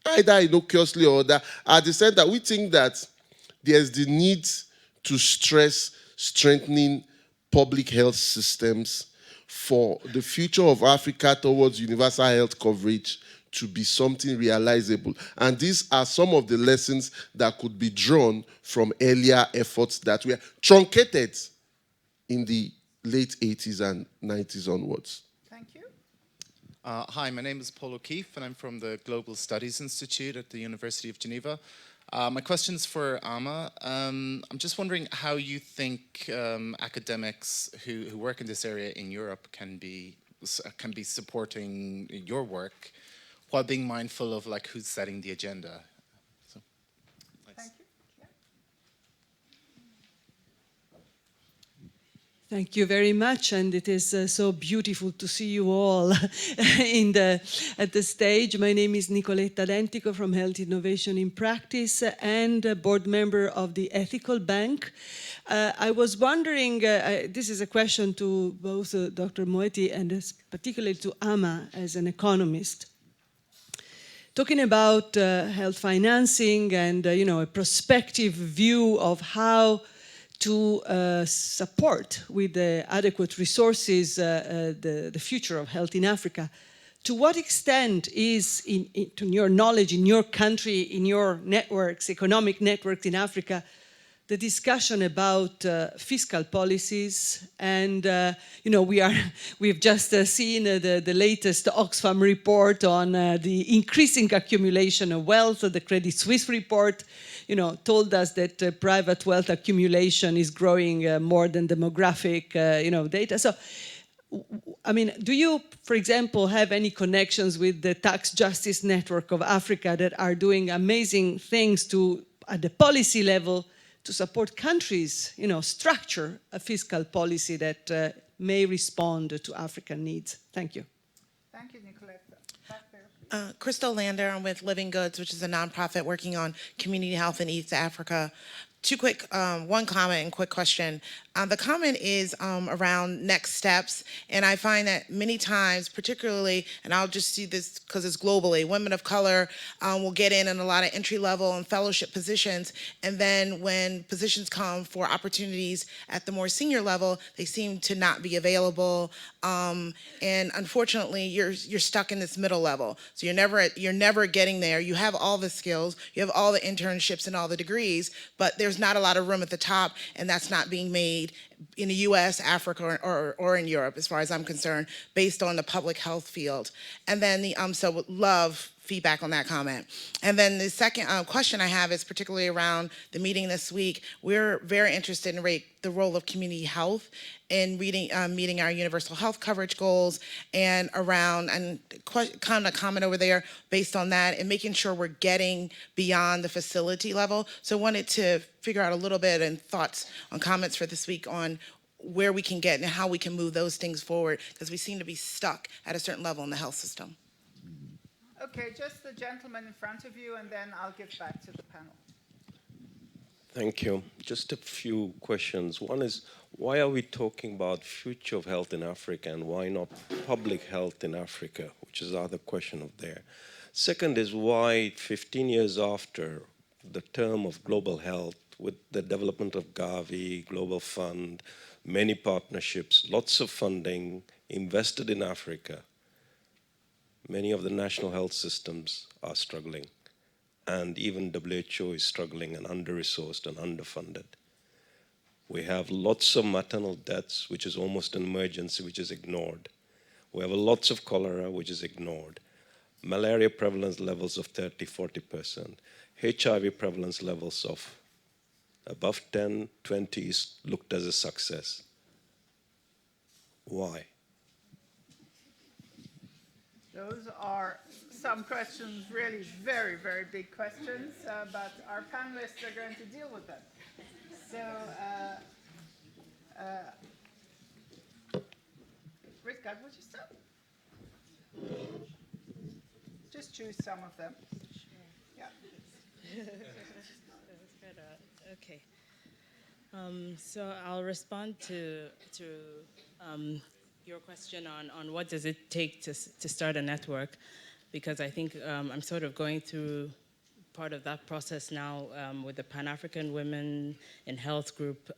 either innocuously or that. At the center, we think that there's the need to stress strengthening public health systems for the future of Africa towards universal health coverage to be something realizable. And these are some of the lessons that could be drawn from earlier efforts that were truncated in the late 80s and 90s onwards. Thank you. Hi, my name is Paul O'Keefe, and I'm from the Global Studies Institute at the University of Geneva. My question's for Amma. I'm just wondering how you think academics who work in this area in Europe can be supporting your work while being mindful of like who's setting the agenda. So, Thank you. Thank you very much, and it is so beautiful to see you all at the stage. My name is Nicoletta Dentico from Health Innovation in Practice and a board member of the Ethical Bank. I was wondering, this is a question to both Dr. Moeti and particularly to Amma as an economist. Talking about health financing and a prospective view of how to support with the adequate resources the future of health in Africa. To what extent is, to your knowledge, in your country, in your networks, economic networks in Africa, the discussion about fiscal policies? And we've just seen the latest Oxfam report on the increasing accumulation of wealth. The Credit Suisse report told us that private wealth accumulation is growing more than demographic data. So, I mean, do you, for example, have any connections with the Tax Justice Network of Africa that are doing amazing things at the policy level to support countries, structure a fiscal policy that may respond to African needs? Thank you. Thank you, Nicoletta. Crystal Lander, I'm with Living Goods, which is a nonprofit working on community health in East Africa. One comment and quick question. The comment is around next steps, and I find that many times, particularly, and I'll just see this because it's globally, women of color will get in a lot of entry-level and fellowship positions, and then when positions come for opportunities at the more senior level, they seem to not be available, and unfortunately, you're stuck in this middle level. So you're never getting there. You have all the skills, you have all the internships and all the degrees, but there's not a lot of room at the top, and that's not being made in the US, Africa, or in Europe, as far as I'm concerned, based on the public health field. And then so would love feedback on that comment. And then the second question I have is particularly around the meeting this week. We're very interested in the role of community health in meeting our universal health coverage goals, and around, and kind of comment over there based on that, and making sure we're getting beyond the facility level. So I wanted to figure out a little bit and thoughts on comments for this week on where we can get and how we can move those things forward, because we seem to be stuck at a certain level in the health system. Okay, just the gentleman in front of you, and then I'll give back to the panel. Thank you. Just a few questions. One is, why are we talking about future of health in Africa, and why not public health in Africa, which is the other question of there. Second is, why 15 years after the term of global health, with the development of Gavi, Global Fund, many partnerships, lots of funding invested in Africa, many of the national health systems are struggling, and even WHO is struggling and under-resourced and underfunded. We have lots of maternal deaths, which is almost an emergency, which is ignored. We have lots of cholera, which is ignored. Malaria prevalence levels of 30–40%. HIV prevalence levels of above 10, 20 is looked as a success. Why? Those are some questions, really very, very big questions, but our panelists are going to deal with them. So, Richard, would you start? Just choose some of them. Yeah. Okay. So I'll respond to your question on what does it take to start a network, because I think I'm sort of going through part of that process now with the Pan-African Women in Health group.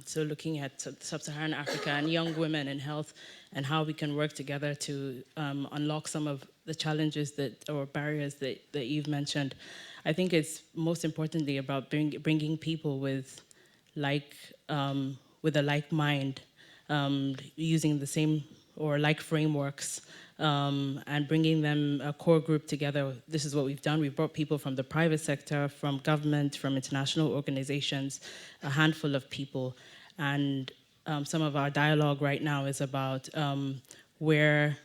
So looking at sub-Saharan Africa and young women in health and how we can work together to unlock some of the challenges or barriers that you've mentioned. I think it's most importantly about bringing people with a like mind, using the same or like frameworks, and bringing them a core group together. This is what we've done. We've brought people from the private sector, from government, from international organizations, a handful of people. And some of our dialogue right now is about where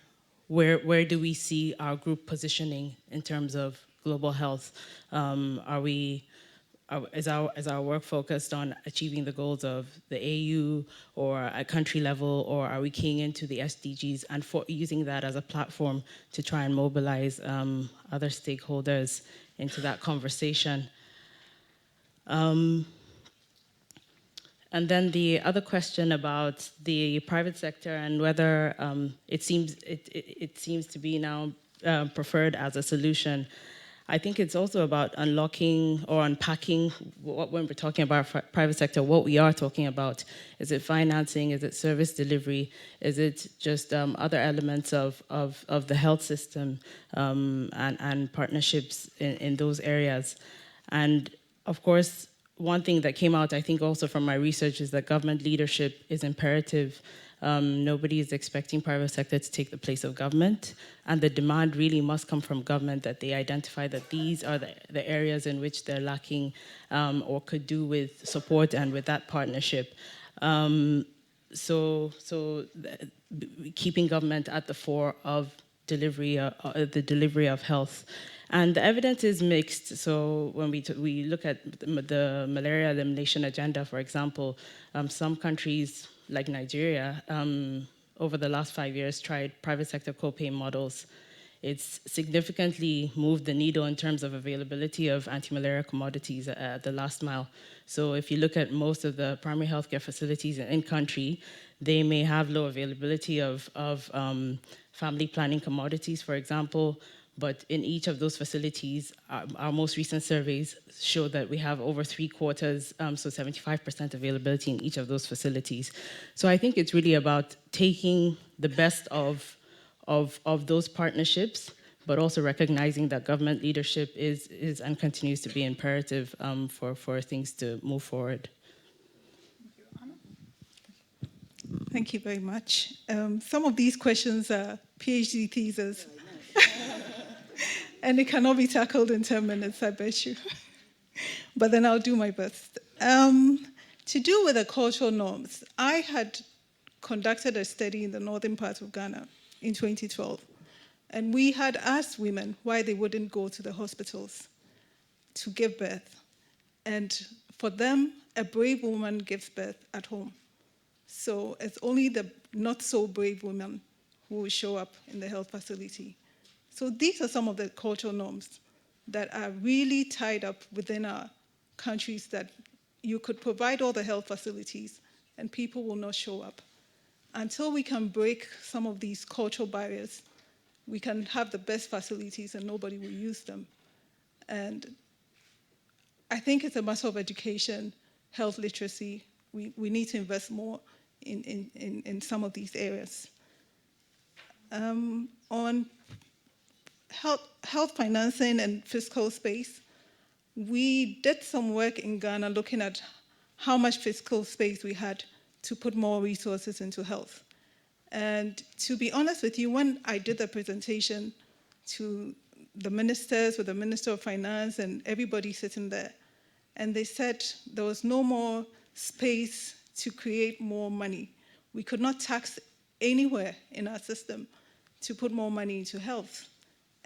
do we see our group positioning in terms of global health? Is our work focused on achieving the goals of the AU or at country level, or are we keying into the SDGs and using that as a platform to try and mobilize other stakeholders into that conversation? And then the other question about the private sector and whether it seems to be now preferred as a solution. I think it's also about unlocking or unpacking when we're talking about private sector, what we are talking about. Is it financing? Is it service delivery? Is it just other elements of the health system and partnerships in those areas? And of course, one thing that came out, I think, also from my research is that government leadership is imperative. Nobody is expecting private sector to take the place of government, and the demand really must come from government that they identify that these are the areas in which they're lacking or could do with support and with that partnership. Keeping government at the fore of the delivery of health. And the evidence is mixed. So when we look at the malaria elimination agenda, for example, some countries like Nigeria, over the last 5 years, tried private sector co-pay models. It's significantly moved the needle in terms of availability of anti-malaria commodities at the last mile. So if you look at most of the primary healthcare facilities in country, they may have low availability of family planning commodities, for example, but in each of those facilities, our most recent surveys show that we have over 3/4, so 75% availability in each of those facilities. So I think it's really about taking the best of those partnerships, but also recognizing that government leadership is and continues to be imperative for things to move forward. Thank you very much. Some of these questions are PhD theses. And it cannot be tackled in 10 minutes, I bet you. But then I'll do my best. To do with the cultural norms, I had conducted a study in the northern part of Ghana in 2012. And we had asked women why they wouldn't go to the hospitals to give birth. And for them, a brave woman gives birth at home. So it's only the not so brave women who will show up in the health facility. So these are some of the cultural norms that are really tied up within our countries, that you could provide all the health facilities and people will not show up. Until we can break some of these cultural barriers, we can have the best facilities and nobody will use them. And I think it's a matter of education, health literacy. We need to invest more in some of these areas. On health financing and fiscal space, we did some work in Ghana looking at how much fiscal space we had to put more resources into health. And to be honest with you, when I did the presentation to the ministers, with the Minister of Finance and everybody sitting there, and they said there was no more space to create more money. We could not tax anywhere in our system to put more money into health.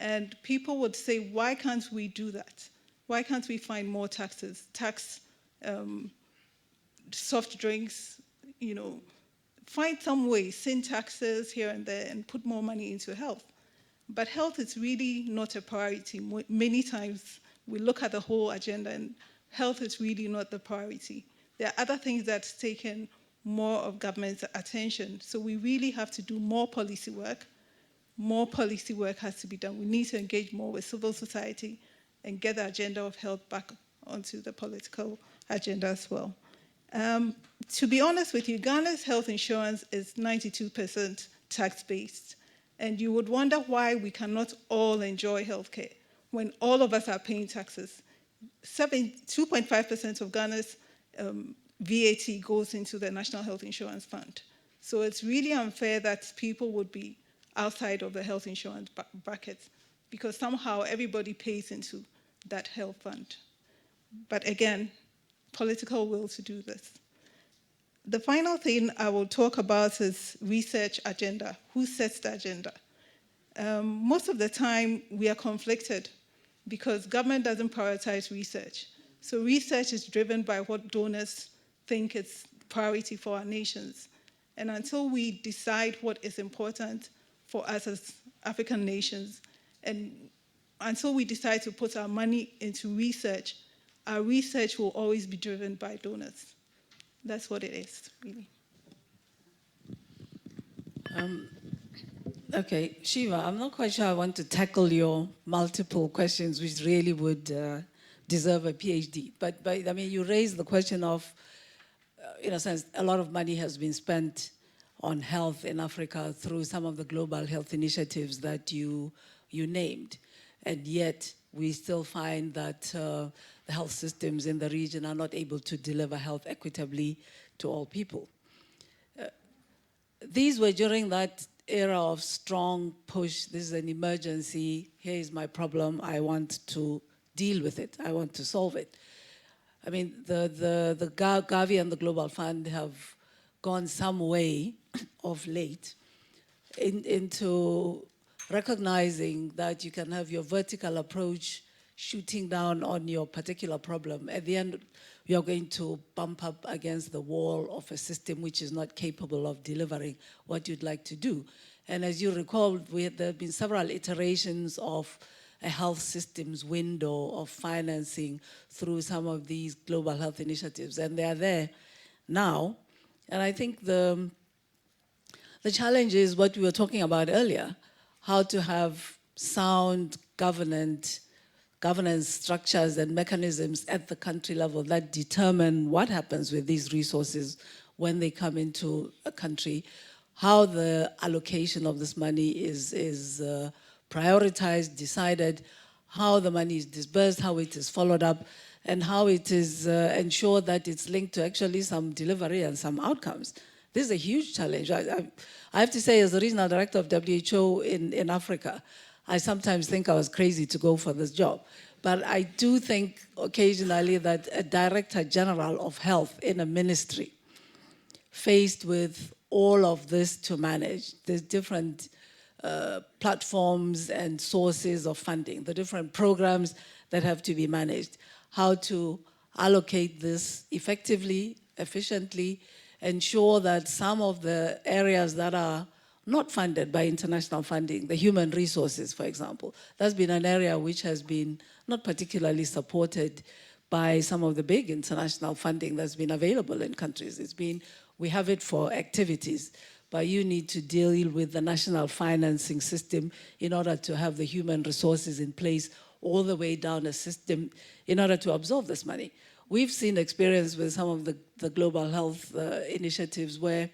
And people would say, why can't we do that? Why can't we find more tax soft drinks, find some way, send taxes here and there and put more money into health. But health is really not a priority. Many times we look at the whole agenda and health is really not the priority. There are other things that's taken more of government's attention. So we really have to do more policy work. More policy work has to be done. We need to engage more with civil society and get the agenda of health back onto the political agenda as well. To be honest with you, Ghana's health insurance is 92% tax-based. And you would wonder why we cannot all enjoy healthcare when all of us are paying taxes. 2.5% of Ghana's VAT goes into the National Health Insurance Fund. So it's really unfair that people would be outside of the health insurance bracket because somehow everybody pays into that health fund. But again, political will to do this. The final thing I will talk about is research agenda. Who sets the agenda? Most of the time, we are conflicted because government doesn't prioritize research. So research is driven by what donors think is priority for our nations. And until we decide what is important for us as African nations, and until we decide to put our money into research, our research will always be driven by donors. That's what it is, really. Okay, Shiva, I'm not quite sure I want to tackle your multiple questions, which really would deserve a PhD. But I mean, you raised the question of, in a sense, a lot of money has been spent on health in Africa through some of the global health initiatives that you named. And yet, we still find that the health systems in the region are not able to deliver health equitably to all people. These were during that era of strong push. This is an emergency. Here is my problem. I want to deal with it. I want to solve it. I mean, the Gavi and the Global Fund have gone some way of late into recognizing that you can have your vertical approach shooting down on your particular problem. At the end, you're going to bump up against the wall of a system which is not capable of delivering what you'd like to do. And as you recall, there have been several iterations of a health systems window of financing through some of these global health initiatives, and they are there now. And I think the challenge is what we were talking about earlier, how to have sound governance structures and mechanisms at the country level that determine what happens with these resources when they come into a country, how the allocation of this money is prioritized, decided, how the money is disbursed, how it is followed up, and how it is ensured that it's linked to actually some delivery and some outcomes. This is a huge challenge. I have to say, as the regional director of WHO in Africa, I sometimes think I was crazy to go for this job. But I do think occasionally that a director general of health in a ministry faced with all of this to manage, there's different platforms and sources of funding, the different programs that have to be managed, how to allocate this effectively, efficiently, ensure that some of the areas that are not funded by international funding, the human resources, for example, that's been an area which has been not particularly supported by some of the big international funding that's been available in countries. It's been, we have it for activities, but you need to deal with the national financing system in order to have the human resources in place all the way down a system in order to absorb this money. We've seen experience with some of the global health initiatives where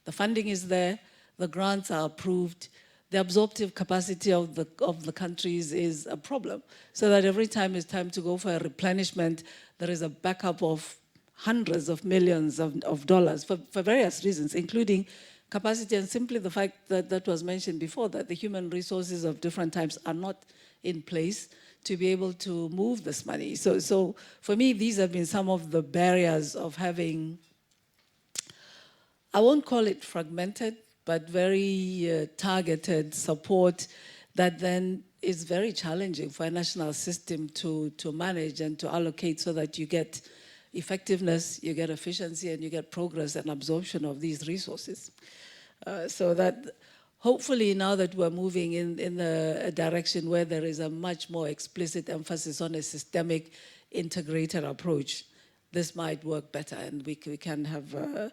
the funding is there, the grants are approved, the absorptive capacity of the countries is a problem. So that every time it's time to go for a replenishment, there is a backup of hundreds of millions of dollars for various reasons, including capacity and simply the fact that was mentioned before, that the human resources of different types are not in place to be able to move this money. So for me, these have been some of the barriers of having, I won't call it fragmented, but very targeted support that then is very challenging for a national system to manage and to allocate so that you get effectiveness, you get efficiency, and you get progress and absorption of these resources. So that hopefully now that we're moving in a direction where there is a much more explicit emphasis on a systemic integrated approach, this might work better, and we can have a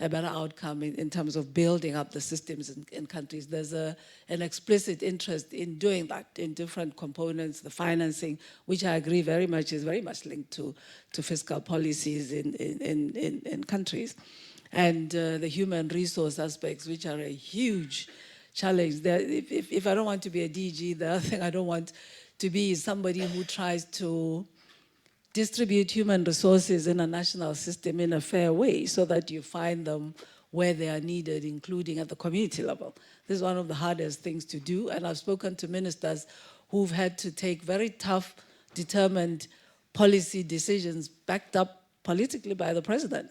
better outcome in terms of building up the systems in countries. There's an explicit interest in doing that in different components, the financing, which I agree very much is very much linked to fiscal policies in countries, and the human resource aspects, which are a huge challenge. If I don't want to be a DG, the other thing I don't want to be is somebody who tries to distribute human resources in a national system in a fair way so that you find them where they are needed, including at the community level. This is one of the hardest things to do, and I've spoken to ministers who've had to take very tough, determined policy decisions backed up politically by the president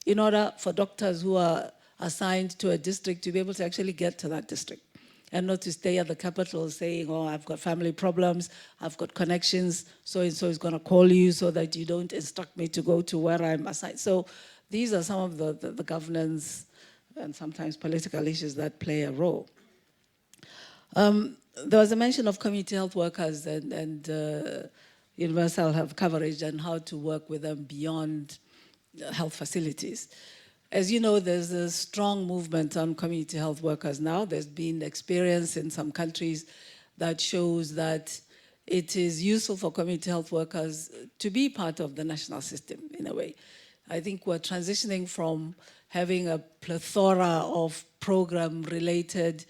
in order for doctors who are assigned to a district to be able to actually get to that district, and not to stay at the capital saying, oh, I've got family problems, I've got connections, so-and-so is going to call you so that you don't instruct me to go to where I'm assigned. So these are some of the governance and sometimes political issues that play a role. There was a mention of community health workers and universal health coverage and how to work with them beyond health facilities. As you know, there's a strong movement on community health workers now. There's been experience in some countries that shows that it is useful for community health workers to be part of the national system in a way. I think we're transitioning from having a plethora of program-related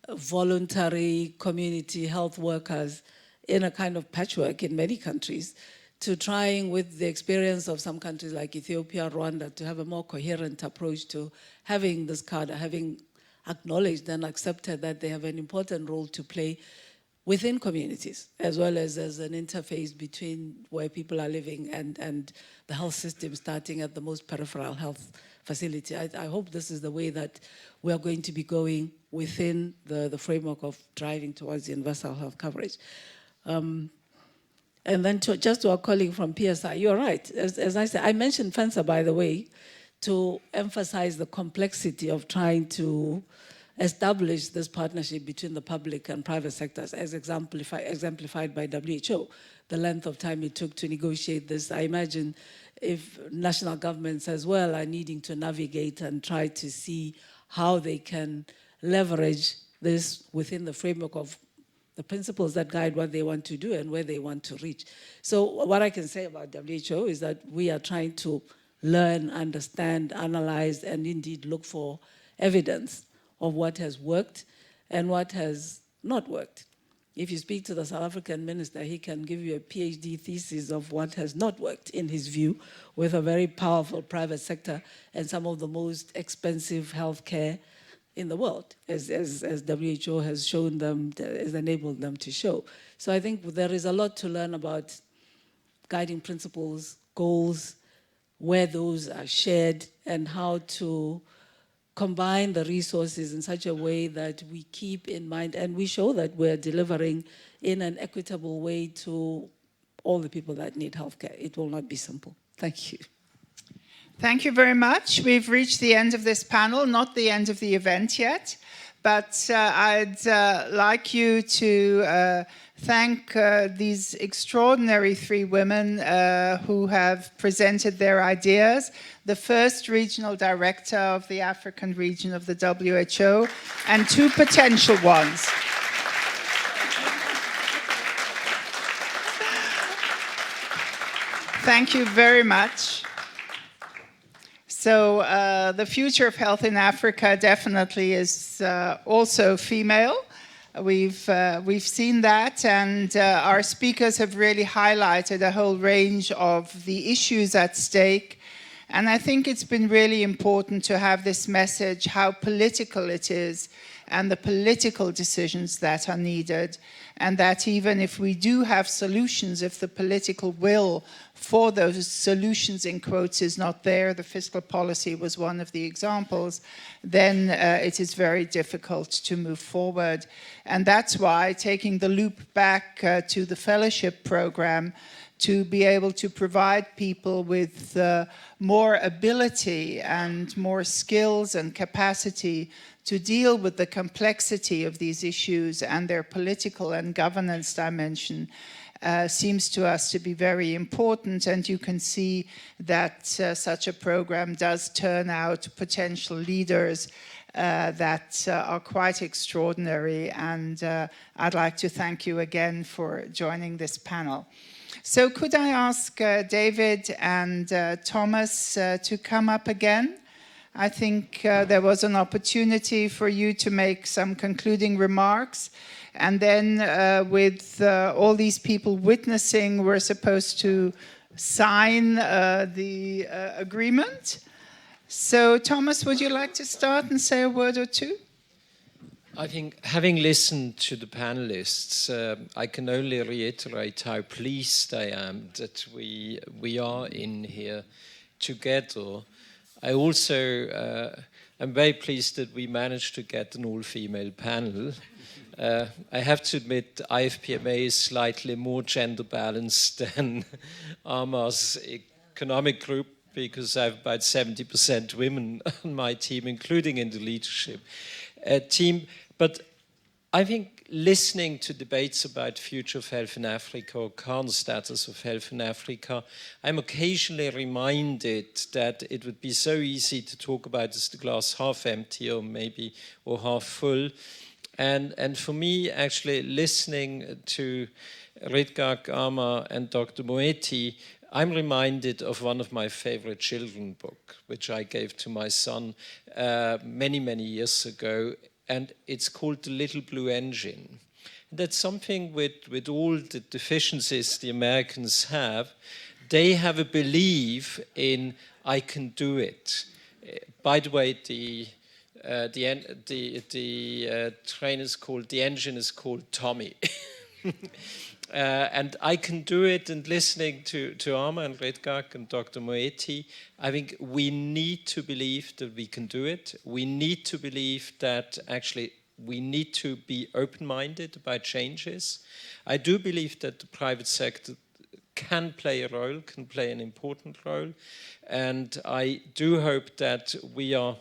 voluntary community health workers in a kind of patchwork in many countries to trying, with the experience of some countries like Ethiopia, Rwanda, to have a more coherent approach to having this cadre, having acknowledged and accepted that they have an important role to play within communities, as well as an interface between where people are living and the health system, starting at the most peripheral health facility. I hope this is the way that we are going to be going within the framework of driving towards universal health coverage. And then just to our colleague from PSI, you're right. As I said, I mentioned FENSA, by the way, to emphasize the complexity of trying to establish this partnership between the public and private sectors, as exemplified by WHO. The length of time it took to negotiate this. I imagine if national governments as well are needing to navigate and try to see how they can leverage this within the framework of the principles that guide what they want to do and where they want to reach. So what I can say about WHO is that we are trying to learn, understand, analyze, and indeed look for evidence of what has worked and what has not worked. If you speak to the South African minister, he can give you a PhD thesis of what has not worked in his view, with a very powerful private sector and some of the most expensive healthcare in the world, as WHO has shown them, has enabled them to show. So I think there is a lot to learn about guiding principles, goals, where those are shared, and how to combine the resources in such a way that we keep in mind and we show that we're delivering in an equitable way to all the people that need healthcare. It will not be simple. Thank you. Thank you very much. We've reached the end of this panel, not the end of the event yet, but I'd like you to thank these extraordinary three women who have presented their ideas, the first regional director of the African region of the WHO, and two potential ones. Thank you very much. So the future of health in Africa definitely is also female. We've seen that, and our speakers have really highlighted a whole range of the issues at stake. And I think it's been really important to have this message, how political it is, and the political decisions that are needed, and that even if we do have solutions, if the political will for those solutions, in quotes, is not there, the fiscal policy was one of the examples, then it is very difficult to move forward. And that's why, taking the loop back to the fellowship program, to be able to provide people with more ability and more skills and capacity to deal with the complexity of these issues and their political and governance dimension seems to us to be very important. And you can see that such a program does turn out potential leaders that are quite extraordinary. And I'd like to thank you again for joining this panel. So could I ask David and Thomas to come up again? I think there was an opportunity for you to make some concluding remarks. And then with all these people witnessing, we're supposed to sign the agreement. So Thomas, would you like to start and say a word or two? I think, having listened to the panelists, I can only reiterate how pleased I am that we are in here together. I also am very pleased that we managed to get an all-female panel. I have to admit, IFPMA is slightly more gender balanced than AMA's economic group, because I have about 70% women on my team, including in the leadership team. But I think listening to debates about future of health in Africa or current status of health in Africa, I'm occasionally reminded that it would be so easy to talk about is the glass half empty or half full. And for me, actually, listening to Ritgak, Ama, and Dr. Moeti, I'm reminded of one of my favorite children's books, which I gave to my son many, many years ago. And it's called The Little Blue Engine. That's something with all the deficiencies the Americans have. They have a belief in, I can do it. By the way, the engine is called Tommy. And I can do it. And listening to Ama and Ritgak and Dr. Moeti, I think we need to believe that we can do it. We need to believe that actually we need to be open-minded about changes. I do believe that the private sector can play a role, can play an important role. And I do hope that we are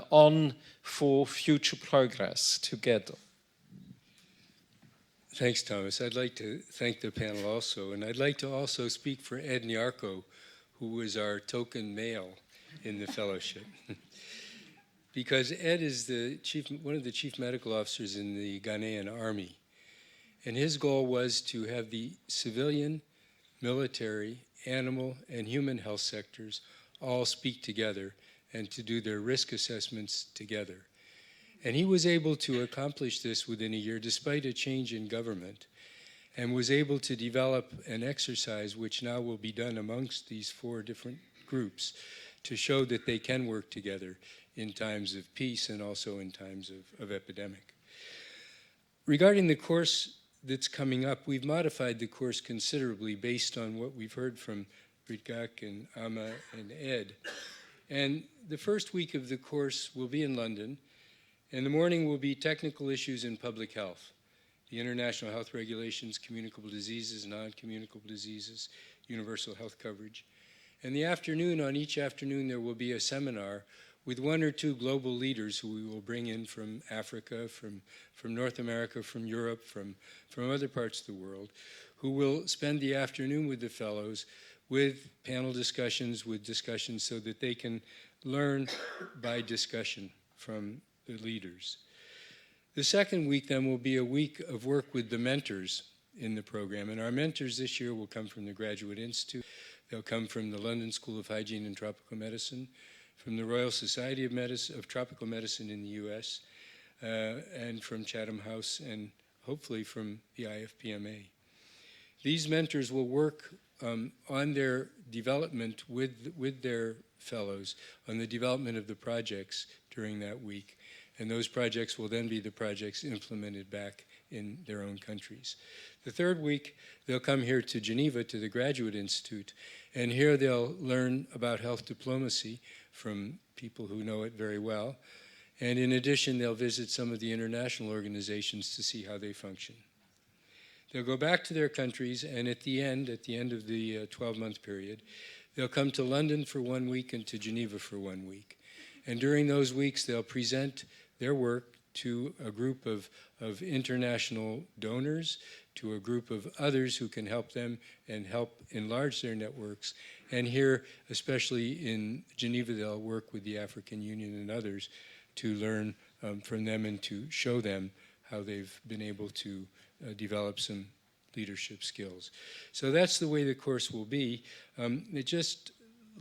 on for future progress together. Thanks, Thomas. I'd like to thank the panel also, and I'd like to also speak for Ed Nyarko, who was our token male in the fellowship. Because Ed is one of the chief medical officers in the Ghanaian army, and his goal was to have the civilian, military, animal, and human health sectors all speak together and to do their risk assessments together. And he was able to accomplish this within a year, despite a change in government, and was able to develop an exercise which now will be done amongst these 4 different groups to show that they can work together in times of peace and also in times of epidemic. Regarding the course that's coming up, we've modified the course considerably based on what we've heard from Ritgak and Ama and Ed. And the first week of the course will be in London. And the morning will be technical issues in public health, the international health regulations, communicable diseases, non-communicable diseases, universal health coverage. And the afternoon, on each afternoon, there will be a seminar with 1 or 2 global leaders who we will bring in from Africa, from North America, from Europe, from other parts of the world, who will spend the afternoon with the fellows with panel discussions, so that they can learn by discussion from the leaders. The second week then will be a week of work with the mentors in the program, and our mentors this year will come from the Graduate Institute. They'll come from the London School of Hygiene and Tropical Medicine, from the Royal Society of Tropical Medicine in the US, and from Chatham House, and hopefully from the IFPMA. These mentors will work on their development with their fellows, on the development of the projects during that week. And those projects will then be the projects implemented back in their own countries. The third week, they'll come here to Geneva, to the Graduate Institute, and here they'll learn about health diplomacy from people who know it very well. And in addition, they'll visit some of the international organizations to see how they function. They'll go back to their countries, and at the end of the 12-month period, they'll come to London for 1 week and to Geneva for 1 week. And during those weeks, they'll present their work to a group of international donors, to a group of others who can help them and help enlarge their networks. And here, especially in Geneva, they'll work with the African Union and others to learn from them and to show them how they've been able to develop some leadership skills. So that's the way the course will be. It just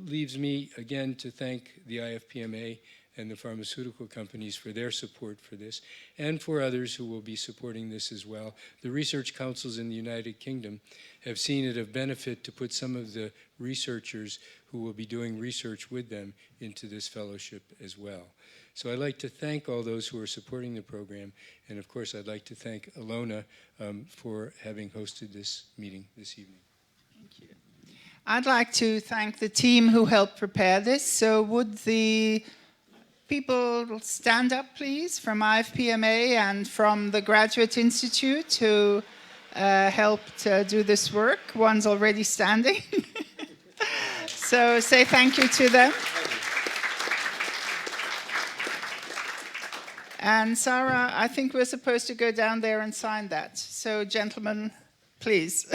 leaves me again to thank the IFPMA and the pharmaceutical companies for their support for this, and for others who will be supporting this as well. The research councils in the United Kingdom have seen it of benefit to put some of the researchers who will be doing research with them into this fellowship as well. So I'd like to thank all those who are supporting the program, and of course I'd like to thank Ilona for having hosted this meeting this evening. Thank you. I'd like to thank the team who helped prepare this. So would the people stand up, please, from IFPMA and from the Graduate Institute who helped do this work. One's already standing. So say thank you to them. And Sarah, I think we're supposed to go down there and sign that. So gentlemen, please.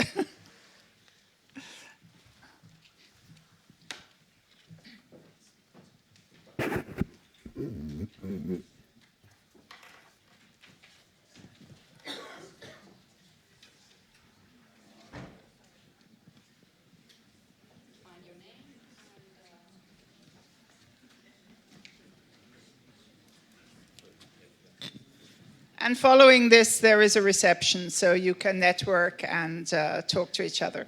And following this, there is a reception, so you can network and talk to each other.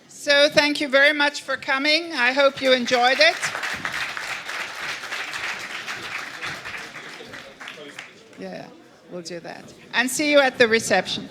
So thank you very much for coming. I hope you enjoyed it. Yeah, we'll do that. And see you at the reception.